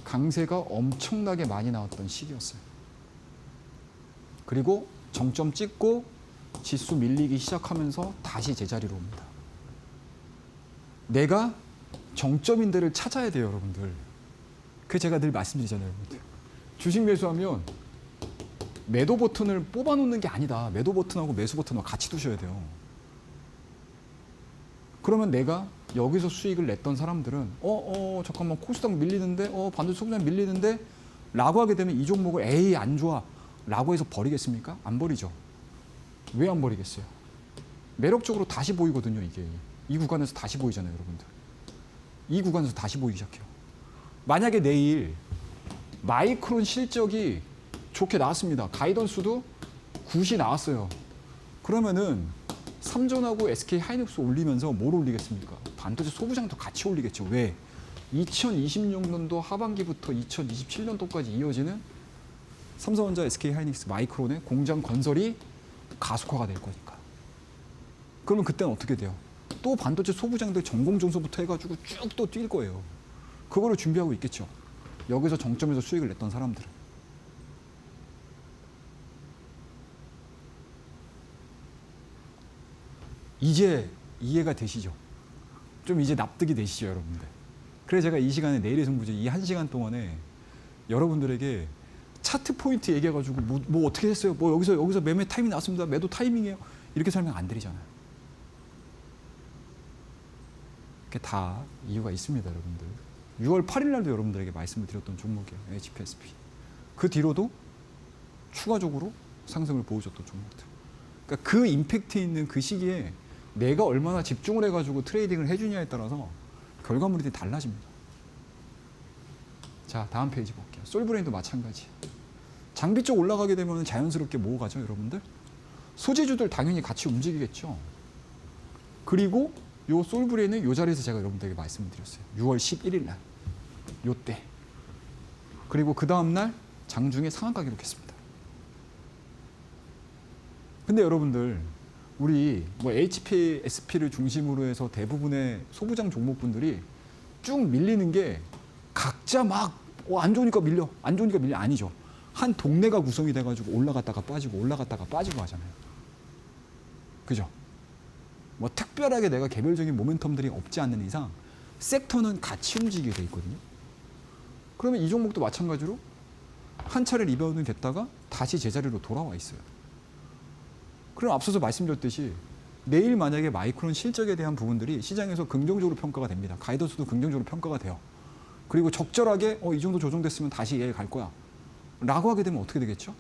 B: 강세가 엄청나게 많이 나왔던 시기였어요. 그리고 정점 찍고 지수 밀리기 시작하면서 다시 제자리로 옵니다. 내가 정점인 데를 찾아야 돼요, 여러분들. 그 제가 늘 말씀드리잖아요, 여러분들. 주식 매수하면 매도 버튼을 뽑아놓는 게 아니다. 매도 버튼하고 매수 버튼하고 같이 두셔야 돼요. 그러면 내가 여기서 수익을 냈던 사람들은 잠깐만 코스닥 밀리는데 반도체 소부장 밀리는데 라고 하게 되면 이 종목을 에이 안 좋아 라고 해서 버리겠습니까? 안 버리죠. 왜 안 버리겠어요? 매력적으로 다시 보이거든요, 이게. 이 구간에서 다시 보이잖아요, 여러분들. 이 구간에서 다시 보이기 시작해요. 만약에 내일 마이크론 실적이 좋게 나왔습니다. 가이던스도 굿이 나왔어요. 그러면은 삼전하고 SK 하이닉스 올리면서 뭘 올리겠습니까? 반도체 소부장도 같이 올리겠죠. 왜? 2026년도 하반기부터 2027년도까지 이어지는 삼성전자, SK 하이닉스, 마이크론의 공장 건설이 가속화가 될 거니까. 그러면 그때는 어떻게 돼요? 또 반도체 소부장들 전공 정서부터 해가지고 쭉 또 뛸 거예요. 그거를 준비하고 있겠죠. 여기서 정점에서 수익을 냈던 사람들은. 이제 이해가 되시죠? 좀 이제 납득이 되시죠, 여러분들? 그래서 제가 이 시간에 내일의 승부지 이 1시간 동안에 여러분들에게 차트 포인트 얘기해가지고 뭐 어떻게 했어요? 뭐 여기서 매매 타이밍 나왔습니다. 매도 타이밍이에요. 이렇게 설명 안 드리잖아요. 그게 다 이유가 있습니다, 여러분들. 6월 8일 날도 여러분들에게 말씀을 드렸던 종목이에요. HPSP. 그 뒤로도 추가적으로 상승을 보여줬던 종목들. 그러니까 그 임팩트 있는 그 시기에 내가 얼마나 집중을 해가지고 트레이딩을 해주냐에 따라서 결과물이 달라집니다. 자, 다음 페이지 볼게요. 솔브레인도 마찬가지. 장비 쪽 올라가게 되면 자연스럽게 뭐 가죠, 여러분들? 소재주들 당연히 같이 움직이겠죠. 그리고 요 솔브레인은 요 자리에서 제가 여러분들에게 말씀을 드렸어요. 6월 11일 날. 요때. 그리고 그 다음 날 장중에 상한가 기록했습니다. 근데 여러분들 우리 뭐 HPSP를 중심으로 해서 대부분의 소부장 종목분들이 쭉 밀리는 게 각자 막 안 좋으니까 밀려, 안 좋으니까 밀려 아니죠. 한 동네가 구성이 돼가지고 올라갔다가 빠지고 하잖아요. 그죠? 뭐 특별하게 내가 개별적인 모멘텀들이 없지 않는 이상 섹터는 같이 움직이게 돼 있거든요. 그러면 이 종목도 마찬가지로 한 차례 리바운드 됐다가 다시 제자리로 돌아와 있어요. 그럼 앞서서 말씀드렸듯이 내일 만약에 마이크론 실적에 대한 부분들이 시장에서 긍정적으로 평가가 됩니다. 가이던스도 긍정적으로 평가가 돼요. 그리고 적절하게 이 정도 조정됐으면 다시 얘 갈 거야 라고 하게 되면 어떻게 되겠죠?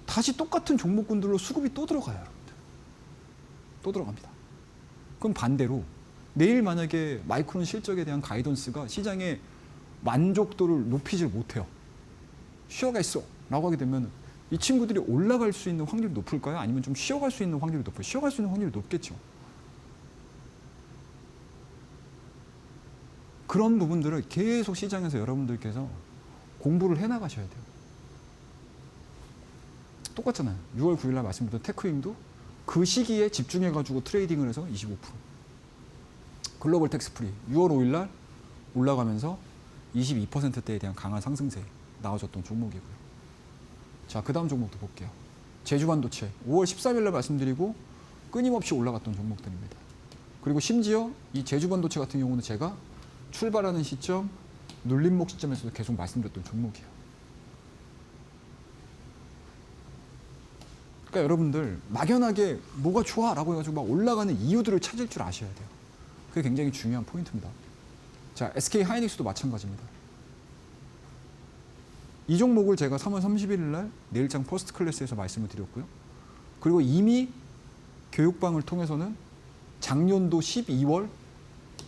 B: 다시 똑같은 종목군들로 수급이 또 들어가요. 또 들어갑니다. 그럼 반대로 내일 만약에 마이크론 실적에 대한 가이던스가 시장의 만족도를 높이질 못해요. 쉬어가있어 라고 하게 되면 이 친구들이 올라갈 수 있는 확률이 높을까요? 아니면 좀 쉬어갈 수 있는 확률이 높을까요? 쉬어갈 수 있는 확률이 높겠죠. 그런 부분들을 계속 시장에서 여러분들께서 공부를 해나가셔야 돼요. 똑같잖아요. 6월 9일 날 말씀드렸던 테크윙도 그 시기에 집중해가지고 트레이딩을 해서 25%. 글로벌 텍스프리 6월 5일 날 올라가면서 22%대에 대한 강한 상승세 나와줬던 종목이고요. 자, 그 다음 종목도 볼게요. 제주반도체 5월 13일 날 말씀드리고 끊임없이 올라갔던 종목들입니다. 그리고 심지어 이 제주반도체 같은 경우는 제가 출발하는 시점, 눌림목 시점에서도 계속 말씀드렸던 종목이에요. 그러니까 여러분들 막연하게 뭐가 좋아라고 해가지고 막 올라가는 이유들을 찾을 줄 아셔야 돼요. 그게 굉장히 중요한 포인트입니다. 자, SK 하이닉스도 마찬가지입니다. 이 종목을 제가 3월 31일 날 내일장 퍼스트 클래스에서 말씀을 드렸고요. 그리고 이미 교육방을 통해서는 작년도 12월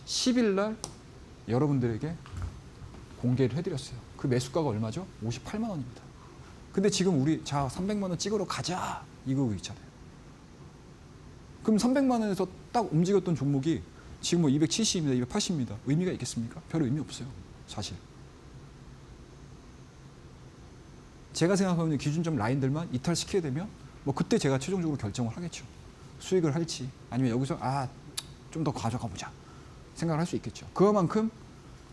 B: 10일 날 여러분들에게 공개를 해드렸어요. 그 매수가가 얼마죠? 58만 원입니다. 근데 지금 우리 자 300만 원 찍으러 가자 이거 있잖아요. 그럼 300만 원에서 딱 움직였던 종목이 지금 뭐 270입니다, 280입니다. 의미가 있겠습니까? 별 의미 없어요, 사실. 제가 생각하는 기준점 라인들만 이탈시키게 되면 뭐 그때 제가 최종적으로 결정을 하겠죠. 수익을 할지 아니면 여기서 좀 더 가져가 보자 생각을 할 수 있겠죠. 그만큼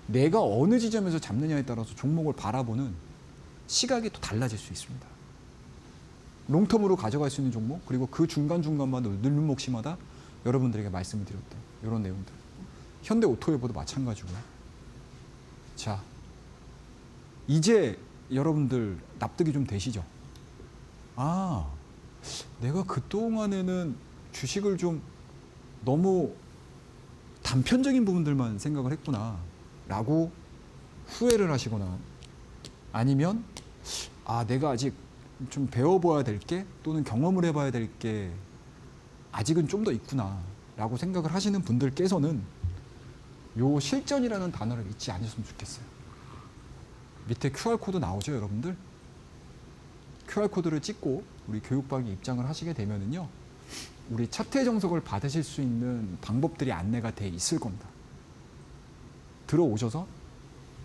B: 내가 어느 지점에서 잡느냐에 따라서 종목을 바라보는 시각이 또 달라질 수 있습니다. 롱텀으로 가져갈 수 있는 종목, 그리고 그 중간중간마다 눌림목시마다 여러분들에게 말씀을 드렸던 이런 내용들. 현대오토웨버도 마찬가지고요. 자, 이제 여러분들 납득이 좀 되시죠? 아, 내가 그동안에는 주식을 좀 너무 단편적인 부분들만 생각을 했구나 라고 후회를 하시거나, 아니면 내가 아직 좀 배워봐야 될 게 또는 경험을 해봐야 될 게 아직은 좀 더 있구나 라고 생각을 하시는 분들께서는 요 실전이라는 단어를 잊지 않으셨으면 좋겠어요. 밑에 QR코드 나오죠, 여러분들? QR코드를 찍고 우리 교육방에 입장을 하시게 되면은요, 우리 차트 정석을 받으실 수 있는 방법들이 안내가 돼 있을 겁니다. 들어오셔서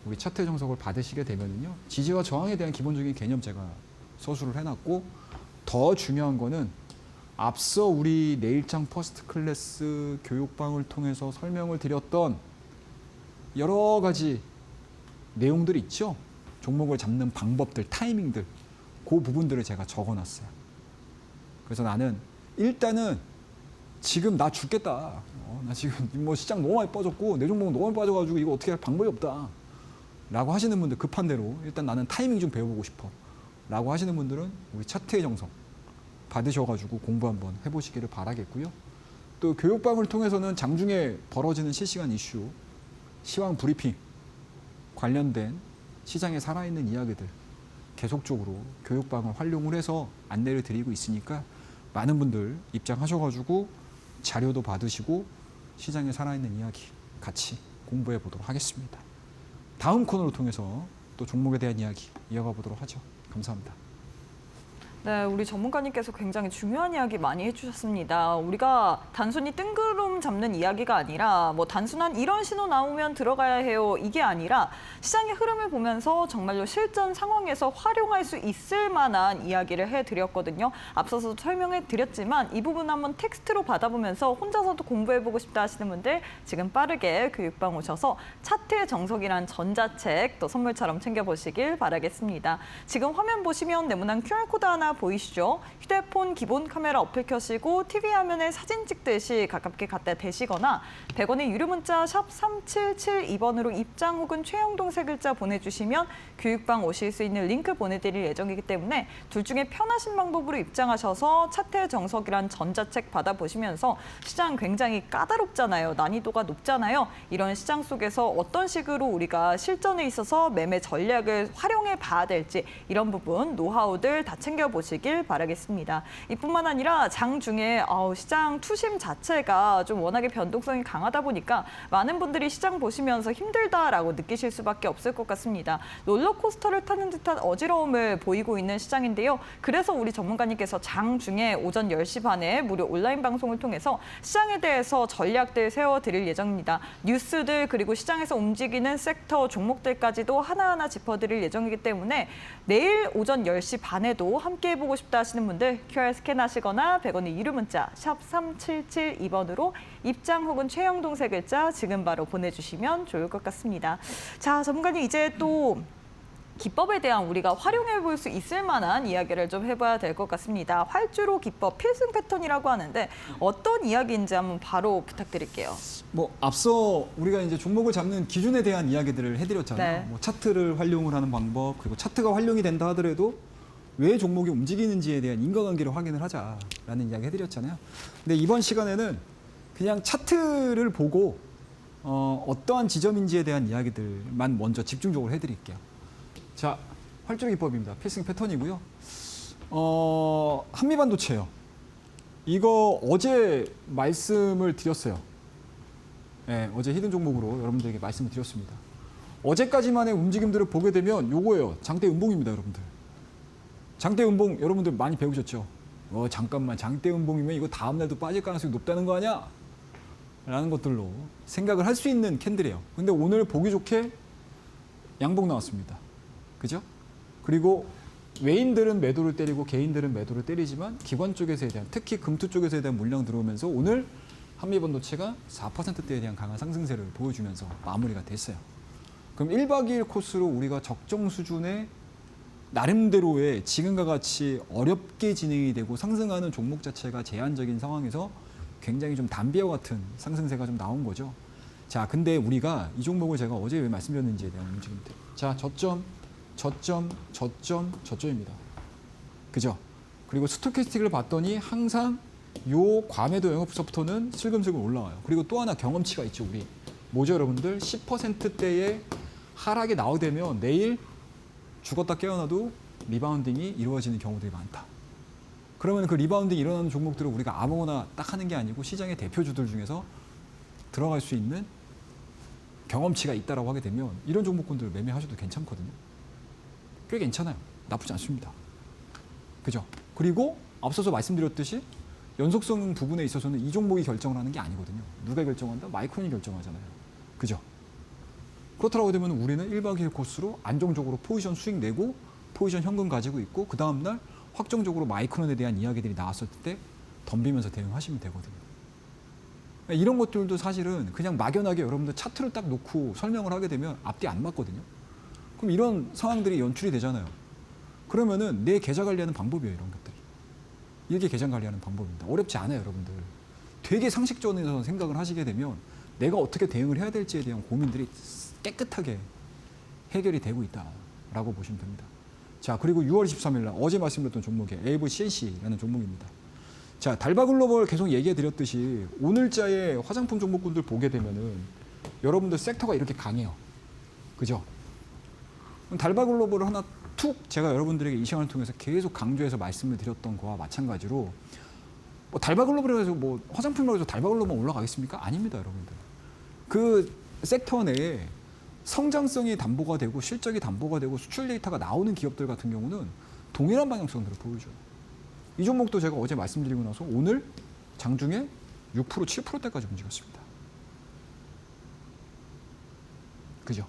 B: 우리 차트 정석을 받으시게 되면은요, 지지와 저항에 대한 기본적인 개념 제가 서술을 해놨고, 더 중요한 거는 앞서 우리 내일장 퍼스트 클래스 교육방을 통해서 설명을 드렸던 여러 가지 내용들이 있죠. 종목을 잡는 방법들, 타이밍들, 그 부분들을 제가 적어놨어요. 그래서 나는 일단은 지금 나 죽겠다. 나 지금 뭐 시장 너무 많이 빠졌고 내 종목은 너무 많이 빠져가지고 이거 어떻게 할 방법이 없다 라고 하시는 분들, 급한 대로 일단 나는 타이밍 좀 배워보고 싶어 라고 하시는 분들은 우리 차트의 정석 받으셔가지고 공부 한번 해보시기를 바라겠고요. 또 교육방을 통해서는 장중에 벌어지는 실시간 이슈, 시황 브리핑 관련된 시장에 살아있는 이야기들 계속적으로 교육방을 활용을 해서 안내를 드리고 있으니까 많은 분들 입장하셔가지고 자료도 받으시고 시장에 살아있는 이야기 같이 공부해 보도록 하겠습니다. 다음 코너를 통해서 또 종목에 대한 이야기 이어가 보도록 하죠. 감사합니다.
A: 네, 우리 전문가님께서 굉장히 중요한 이야기 많이 해주셨습니다. 우리가 단순히 뜬구름 잡는 이야기가 아니라 뭐 단순한 이런 신호 나오면 들어가야 해요, 이게 아니라 시장의 흐름을 보면서 정말로 실전 상황에서 활용할 수 있을 만한 이야기를 해드렸거든요. 앞서서도 설명해 드렸지만 이 부분 한번 텍스트로 받아보면서 혼자서도 공부해보고 싶다 하시는 분들 지금 빠르게 교육방 오셔서 차트의 정석이란 전자책 또 선물처럼 챙겨보시길 바라겠습니다. 지금 화면 보시면 네모난 QR코드 하나 보이시죠? 휴대폰 기본 카메라 어플 켜시고 TV 화면에 사진 찍듯이 가깝게 갖다 대시거나 100원의 유료 문자 샵 3772번으로 입장 혹은 최영동 세 글자 보내주시면 교육방 오실 수 있는 링크 보내드릴 예정이기 때문에 둘 중에 편하신 방법으로 입장하셔서 차트의 정석이란 전자책 받아보시면서 시장 굉장히 까다롭잖아요. 난이도가 높잖아요. 이런 시장 속에서 어떤 식으로 우리가 실전에 있어서 매매 전략을 활용해 봐야 될지 이런 부분 노하우들 다 챙겨보시면 보시길 바라겠습니다. 이뿐만 아니라 장중에 시장 투심 자체가 좀 워낙에 변동성이 강하다 보니까 많은 분들이 시장 보시면서 힘들다라고 느끼실 수밖에 없을 것 같습니다. 롤러코스터를 타는 듯한 어지러움을 보이고 있는 시장인데요. 그래서 우리 전문가님께서 장중에 오전 10시 반에 무료 온라인 방송을 통해서 시장에 대해서 전략들 세워드릴 예정입니다. 뉴스들 그리고 시장에서 움직이는 섹터 종목들까지도 하나하나 짚어드릴 예정이기 때문에 내일 오전 10시 반에도 함께 해보고 싶다 하시는 분들 QR 스캔하시거나 100원의 유료 문자 샵 3772번으로 입장 혹은 최영동 세 글자 지금 바로 보내주시면 좋을 것 같습니다. 자, 전문가님 이제 또 기법에 대한 우리가 활용해 볼 수 있을 만한 이야기를 좀 해봐야 될 것 같습니다. 활주로 기법, 필승 패턴이라고 하는데 어떤 이야기인지 한번 바로 부탁드릴게요.
B: 뭐 앞서 우리가 이제 종목을 잡는 기준에 대한 이야기들을 해드렸잖아요.
A: 네.
B: 뭐 차트를 활용을 하는 방법, 그리고 차트가 활용이 된다 하더라도 왜 종목이 움직이는지에 대한 인과관계를 확인을 하자라는 이야기 해드렸잖아요. 근데 이번 시간에는 그냥 차트를 보고 어떠한 지점인지에 대한 이야기들만 먼저 집중적으로 해드릴게요. 자, 활주로 기법입니다. 필승 패턴이고요. 한미반도체요. 이거 어제 말씀을 드렸어요. 네, 어제 히든 종목으로 여러분들에게 말씀을 드렸습니다. 어제까지만의 움직임들을 보게 되면 요거예요. 장대 음봉입니다, 여러분들. 장대 음봉 여러분들 많이 배우셨죠? 잠깐만, 장대 음봉이면 이거 다음 날도 빠질 가능성이 높다는 거 아니야? 라는 것들로 생각을 할 수 있는 캔들이에요. 근데 오늘 보기 좋게 양봉 나왔습니다. 그죠? 그리고 외인들은 매도를 때리고 개인들은 매도를 때리지만 기관 쪽에서에 대한, 특히 금투 쪽에서에 대한 물량 들어오면서 오늘 한미반도체가 4%대에 대한 강한 상승세를 보여주면서 마무리가 됐어요. 그럼 1박 2일 코스로 우리가 적정 수준의 나름대로의 지금과 같이 어렵게 진행이 되고 상승하는 종목 자체가 제한적인 상황에서 굉장히 좀 담비와 같은 상승세가 좀 나온 거죠. 자, 근데 우리가 이 종목을 제가 어제 왜 말씀드렸는지에 대한 움직임들. 자, 저점입니다. 그죠? 그리고 스토캐스틱을 봤더니 항상 요 과매도 영역부서부터는 슬금슬금 올라와요. 그리고 또 하나 경험치가 있죠, 우리. 뭐죠, 여러분들? 10%대의 하락이 나오게 되면 내일 죽었다 깨어나도 리바운딩이 이루어지는 경우들이 많다. 그러면 그 리바운딩이 일어나는 종목들을 우리가 아무거나 딱 하는 게 아니고 시장의 대표주들 중에서 들어갈 수 있는 경험치가 있다라고 하게 되면 이런 종목군들을 매매하셔도 괜찮거든요. 꽤 괜찮아요. 나쁘지 않습니다. 그죠? 그리고 앞서서 말씀드렸듯이 연속성 부분에 있어서는 이 종목이 결정을 하는 게 아니거든요. 누가 결정한다? 마이크론이 결정하잖아요. 그죠? 그렇다고 되면 우리는 1박 2일 코스로 안정적으로 포지션 수익 내고 포지션 현금 가지고 있고 그 다음날 확정적으로 마이크론에 대한 이야기들이 나왔을 때 덤비면서 대응하시면 되거든요. 이런 것들도 사실은 그냥 막연하게 여러분들 차트를 딱 놓고 설명을 하게 되면 앞뒤 안 맞거든요. 그럼 이런 상황들이 연출이 되잖아요. 그러면은 내 계좌 관리하는 방법이에요, 이런 것들이. 이게 계좌 관리하는 방법입니다. 어렵지 않아요, 여러분들. 되게 상식적으로 생각을 하시게 되면 내가 어떻게 대응을 해야 될지에 대한 고민들이 깨끗하게 해결이 되고 있다라고 보시면 됩니다. 자, 그리고 6월 23일 날 어제 말씀드렸던 종목이 AVCNC라는 종목입니다. 자, 달바글로벌 계속 얘기해 드렸듯이 오늘자의 화장품 종목군들 보게 되면은 여러분들 섹터가 이렇게 강해요. 그죠? 달바글로벌을 하나 툭 제가 여러분들에게 이 시간을 통해서 계속 강조해서 말씀을 드렸던 거와 마찬가지로 뭐 달바글로벌에서 뭐 화장품이라고 해서 달바글로벌 올라가겠습니까? 아닙니다, 여러분들. 그 섹터 내에 성장성이 담보가 되고 실적이 담보가 되고 수출 데이터가 나오는 기업들 같은 경우는 동일한 방향성들을 보여줘요. 이 종목도 제가 어제 말씀드리고 나서 오늘 장중에 6%, 7%대까지 움직였습니다. 그죠?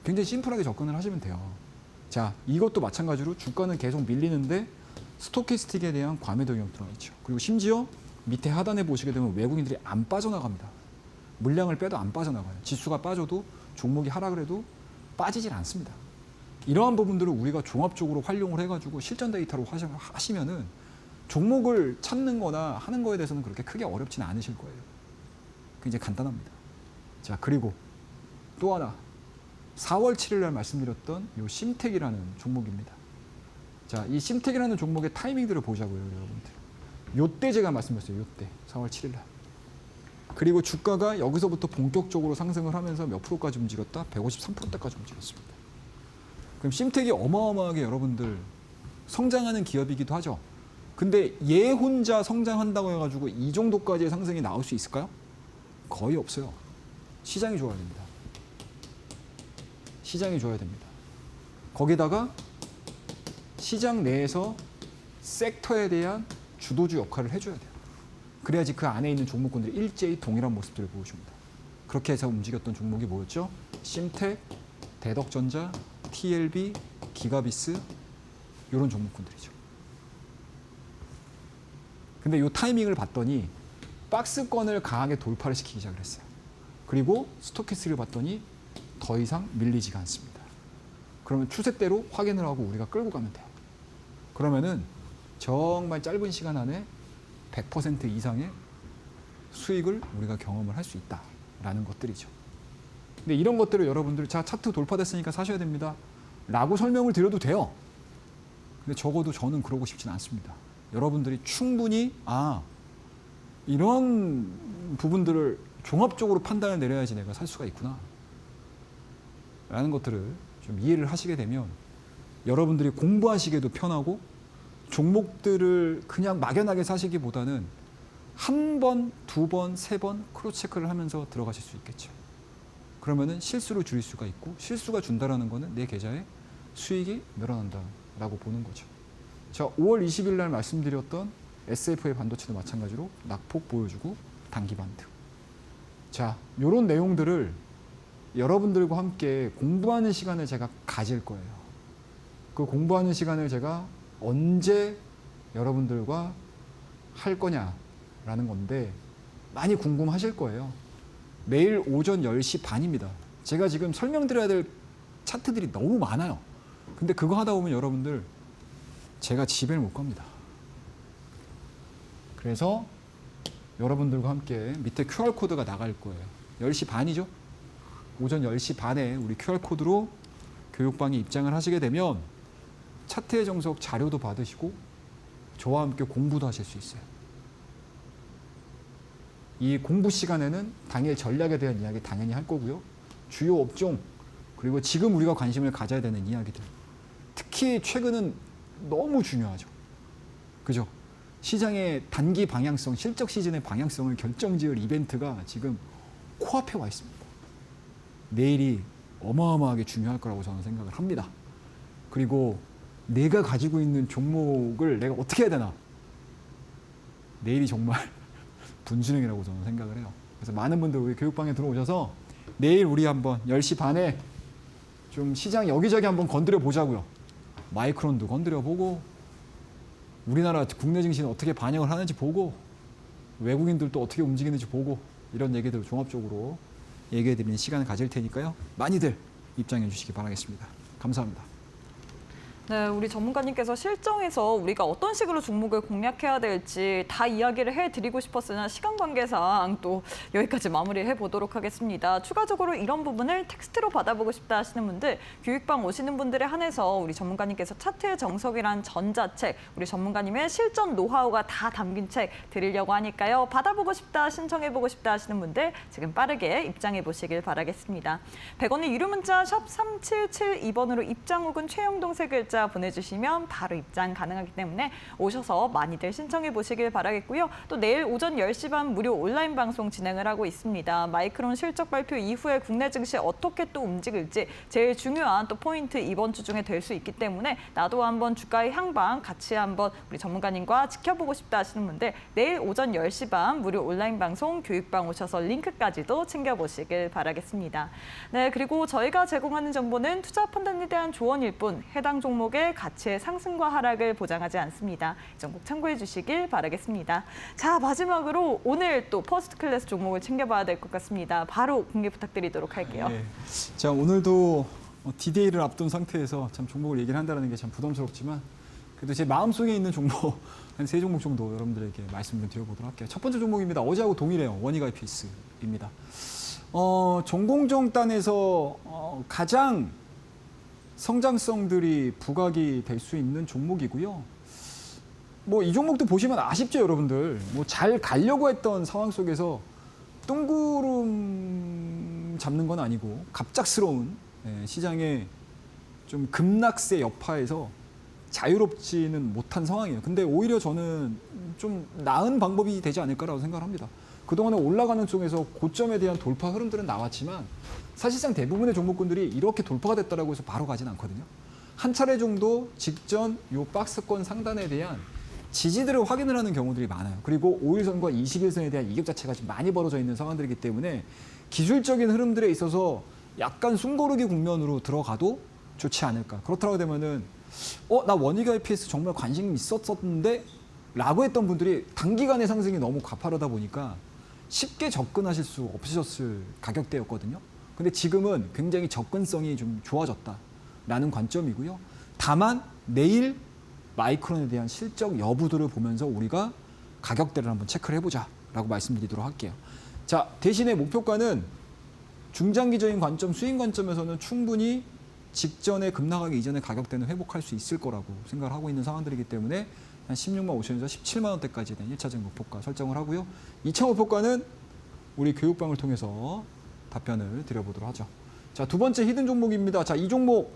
B: 굉장히 심플하게 접근을 하시면 돼요. 자, 이것도 마찬가지로 주가는 계속 밀리는데 스토캐스틱에 대한 과매도 영역 들어가 있죠. 그리고 심지어 밑에 하단에 보시게 되면 외국인들이 안 빠져나갑니다. 물량을 빼도 안 빠져나가요. 지수가 빠져도 종목이 하락을 해도 빠지질 않습니다. 이러한 부분들을 우리가 종합적으로 활용을 해가지고 실전 데이터로 하시면은 종목을 찾는 거나 하는 거에 대해서는 그렇게 크게 어렵지는 않으실 거예요. 굉장히 간단합니다. 자, 그리고 또 하나 4월 7일 날 말씀드렸던 이 심텍이라는 종목입니다. 자, 이 심텍이라는 종목의 타이밍들을 보자고요, 여러분들. 요때 제가 말씀드렸어요. 요때 4월 7일 날. 그리고 주가가 여기서부터 본격적으로 상승을 하면서 몇 프로까지 움직였다? 153%대까지 움직였습니다. 그럼 심텍이 어마어마하게 여러분들 성장하는 기업이기도 하죠. 근데 얘 혼자 성장한다고 해가지고 이 정도까지의 상승이 나올 수 있을까요? 거의 없어요. 시장이 좋아야 됩니다. 시장이 좋아야 됩니다. 거기다가 시장 내에서 섹터에 대한 주도주 역할을 해줘야 돼요. 그래야지 그 안에 있는 종목군들이 일제히 동일한 모습들을 보여줍니다. 그렇게 해서 움직였던 종목이 뭐였죠? 심텍, 대덕전자, TLB, 기가비스 이런 종목군들이죠. 근데 이 타이밍을 봤더니 박스권을 강하게 돌파를 시키기 시작을 했어요. 그리고 스토키스를 봤더니 더 이상 밀리지가 않습니다. 그러면 추세대로 확인을 하고 우리가 끌고 가면 돼요. 그러면은 정말 짧은 시간 안에 100% 이상의 수익을 우리가 경험을 할 수 있다라는 것들이죠. 근데 이런 것들을 여러분들 자 차트 돌파됐으니까 사셔야 됩니다 라고 설명을 드려도 돼요. 근데 적어도 저는 그러고 싶진 않습니다. 여러분들이 충분히 이런 부분들을 종합적으로 판단을 내려야지 내가 살 수가 있구나 라는 것들을 좀 이해를 하시게 되면 여러분들이 공부하시기에도 편하고 종목들을 그냥 막연하게 사시기보다는 한 번, 두 번, 세 번 크로스체크를 하면서 들어가실 수 있겠죠. 그러면은 실수를 줄일 수가 있고 실수가 준다라는 거는 내 계좌에 수익이 늘어난다라고 보는 거죠. 자, 5월 20일 날 말씀드렸던 SFA 반도체도 마찬가지로 낙폭 보여주고 단기 반등. 자, 이런 내용들을 여러분들과 함께 공부하는 시간을 제가 가질 거예요. 그 공부하는 시간을 제가 언제 여러분들과 할 거냐라는 건데 많이 궁금하실 거예요. 매일 오전 10시 반입니다. 제가 지금 설명드려야 될 차트들이 너무 많아요. 근데 그거 하다 보면 여러분들 제가 집에 못 갑니다. 그래서 여러분들과 함께 밑에 QR코드가 나갈 거예요. 10시 반이죠? 오전 10시 반에 우리 QR코드로 교육방에 입장을 하시게 되면 차트의 정석 자료도 받으시고 저와 함께 공부도 하실 수 있어요. 이 공부 시간에는 당일 전략에 대한 이야기 당연히 할 거고요. 주요 업종 그리고 지금 우리가 관심을 가져야 되는 이야기들. 특히 최근은 너무 중요하죠. 그죠? 시장의 단기 방향성, 실적 시즌의 방향성을 결정지을 이벤트가 지금 코앞에 와 있습니다. 내일이 어마어마하게 중요할 거라고 저는 생각을 합니다. 그리고 내가 가지고 있는 종목을 내가 어떻게 해야 되나? 내일이 정말 분수령이라고 저는 생각을 해요. 그래서 많은 분들 우리 교육방에 들어오셔서 내일 우리 한번 10시 반에 좀 시장 여기저기 한번 건드려 보자고요. 마이크론도 건드려 보고 우리나라 국내 증시는 어떻게 반영을 하는지 보고 외국인들도 어떻게 움직이는지 보고 이런 얘기들 종합적으로 얘기해 드리는 시간을 가질 테니까요. 많이들 입장해 주시기 바라겠습니다. 감사합니다.
A: 네, 우리 전문가님께서 실정에서 우리가 어떤 식으로 종목을 공략해야 될지 다 이야기를 해드리고 싶었으나 시간 관계상 또 여기까지 마무리해 보도록 하겠습니다. 추가적으로 이런 부분을 텍스트로 받아보고 싶다 하시는 분들, 교육방 오시는 분들에 한해서 우리 전문가님께서 차트의 정석이란 전자책, 우리 전문가님의 실전 노하우가 다 담긴 책 드리려고 하니까요. 받아보고 싶다, 신청해보고 싶다 하시는 분들 지금 빠르게 입장해 보시길 바라겠습니다. 100원의 유료 문자 샵 3772번으로 입장 혹은 최영동 세 글자 보내주시면 바로 입장 가능하기 때문에 오셔서 많이들 신청해 보시길 바라겠고요. 또 내일 오전 10시 반 무료 온라인 방송 진행을 하고 있습니다. 마이크론 실적 발표 이후에 국내 증시 어떻게 또 움직일지 제일 중요한 또 포인트 이번 주 중에 될 수 있기 때문에 나도 한번 주가의 향방 같이 한번 우리 전문가님과 지켜보고 싶다 하시는 분들 내일 오전 10시 반 무료 온라인 방송 교육방 오셔서 링크까지도 챙겨보시길 바라겠습니다. 네, 그리고 저희가 제공하는 정보는 투자 판단에 대한 조언일 뿐 해당 종목의 가치의 상승과 하락을 보장하지 않습니다. 이 점 꼭 참고해 주시길 바라겠습니다. 자, 마지막으로 오늘 또 퍼스트 클래스 종목을 챙겨봐야 될 것 같습니다. 바로 공개 부탁드리도록 할게요.
B: 네. 자, 오늘도 D-Day를 앞둔 상태에서 참 종목을 얘기를 한다는 게 참 부담스럽지만 그래도 제 마음속에 있는 종목 한 3종목 정도 여러분들에게 말씀 좀 드려보도록 할게요. 첫 번째 종목입니다. 어제하고 동일해요. 원익 IPS입니다. 전공정단에서 가장 성장성들이 부각이 될 수 있는 종목이고요. 뭐 이 종목도 보시면 아쉽죠, 여러분들. 뭐 잘 가려고 했던 상황 속에서 뜬구름 잡는 건 아니고 갑작스러운 시장의 좀 급락세 여파에서 자유롭지는 못한 상황이에요. 근데 오히려 저는 좀 나은 방법이 되지 않을까라고 생각을 합니다. 그동안에 올라가는 쪽에서 고점에 대한 돌파 흐름들은 나왔지만 사실상 대부분의 종목군들이 이렇게 돌파가 됐다라고 해서 바로 가진 않거든요. 한 차례 정도 직전 요 박스권 상단에 대한 지지들을 확인을 하는 경우들이 많아요. 그리고 5일선과 21선에 대한 이격 자체가 지금 많이 벌어져 있는 상황들이기 때문에 기술적인 흐름들에 있어서 약간 숨고르기 국면으로 들어가도 좋지 않을까. 그렇다고 되면은 나 원익 IPS 정말 관심 있었었는데 라고 했던 분들이 단기간의 상승이 너무 가파르다 보니까 쉽게 접근하실 수 없으셨을 가격대였거든요. 근데 지금은 굉장히 접근성이 좀 좋아졌다라는 관점이고요. 다만 내일 마이크론에 대한 실적 여부들을 보면서 우리가 가격대를 한번 체크를 해보자라고 말씀드리도록 할게요. 자, 대신에 목표가는 중장기적인 관점, 수익 관점에서는 충분히 직전에 급락하기 이전의 가격대는 회복할 수 있을 거라고 생각을 하고 있는 상황들이기 때문에 한 16만 5천에서 17만 원대까지에 대한 1차적 목표가 설정을 하고요. 2차 목표가는 우리 교육방을 통해서 답변을 드려보도록 하죠. 자, 두 번째 히든 종목입니다. 자, 이 종목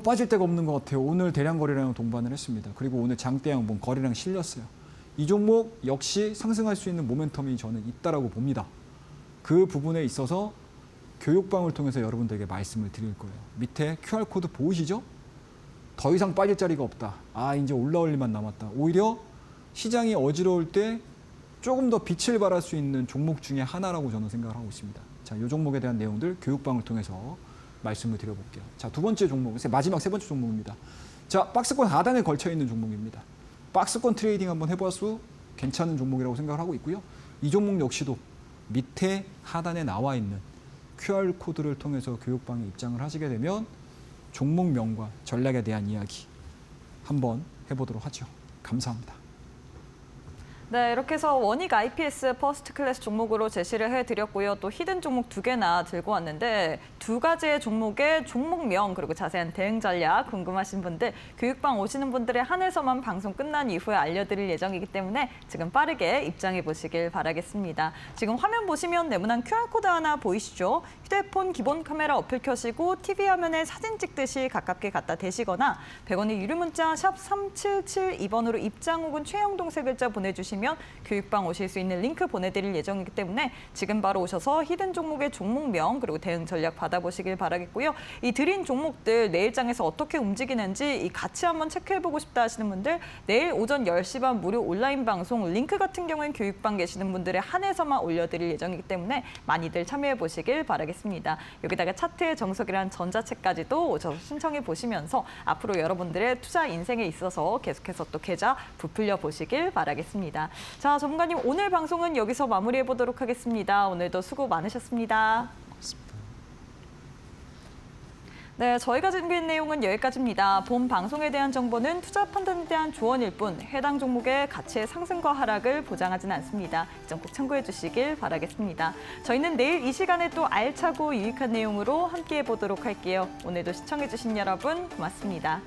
B: 빠질 데가 없는 것 같아요. 오늘 대량 거래량 동반을 했습니다. 그리고 오늘 장대 양봉 거래량 실렸어요. 이 종목 역시 상승할 수 있는 모멘텀이 저는 있다라고 봅니다. 그 부분에 있어서 교육방을 통해서 여러분들에게 말씀을 드릴 거예요. 밑에 QR코드 보이시죠? 더 이상 빠질 자리가 없다. 이제 올라올 일만 남았다. 오히려 시장이 어지러울 때 조금 더 빛을 발할 수 있는 종목 중에 하나라고 저는 생각을 하고 있습니다. 자, 이 종목에 대한 내용들 교육방을 통해서 말씀을 드려볼게요. 자, 두 번째 종목, 마지막 세 번째 종목입니다. 자, 박스권 하단에 걸쳐 있는 종목입니다. 박스권 트레이딩 한번 해봐도 괜찮은 종목이라고 생각을 하고 있고요. 이 종목 역시도 밑에 하단에 나와 있는 QR코드를 통해서 교육방에 입장을 하시게 되면 종목명과 전략에 대한 이야기 한번 해보도록 하죠. 감사합니다.
A: 네, 이렇게 해서 원익 IPS 퍼스트 클래스 종목으로 제시를 해드렸고요. 또 히든 종목 2개나 들고 왔는데 두 가지의 종목의 종목명 그리고 자세한 대응 전략 궁금하신 분들 교육방 오시는 분들에 한해서만 방송 끝난 이후에 알려드릴 예정이기 때문에 지금 빠르게 입장해 보시길 바라겠습니다. 지금 화면 보시면 네모난 QR코드 하나 보이시죠? 휴대폰 기본 카메라 어플 켜시고 TV 화면에 사진 찍듯이 가깝게 갖다 대시거나 100원의 유료 문자 샵 3772번으로 입장 혹은 최영동 세 글자 보내주시면 교육방 오실 수 있는 링크 보내드릴 예정이기 때문에 지금 바로 오셔서 히든 종목의 종목명 그리고 대응 전략 받아보시길 바라겠고요. 이 드린 종목들 내일장에서 어떻게 움직이는지 이 같이 한번 체크해보고 싶다 하시는 분들 내일 오전 10시 반 무료 온라인 방송 링크 같은 경우는 교육방 계시는 분들에 한해서만 올려드릴 예정이기 때문에 많이들 참여해보시길 바라겠습니다. 여기다가 차트의 정석이란 전자책까지도 오셔서 신청해보시면서 앞으로 여러분들의 투자 인생에 있어서 계속해서 또 계좌 부풀려 보시길 바라겠습니다. 자, 전문가님 오늘 방송은 여기서 마무리해 보도록 하겠습니다. 오늘도 수고 많으셨습니다. 네, 저희가 준비한 내용은 여기까지입니다. 본 방송에 대한 정보는 투자 판단에 대한 조언일 뿐 해당 종목의 가치의 상승과 하락을 보장하지는 않습니다. 이 점 꼭 참고해 주시길 바라겠습니다. 저희는 내일 이 시간에 또 알차고 유익한 내용으로 함께해 보도록 할게요. 오늘도 시청해 주신 여러분 고맙습니다.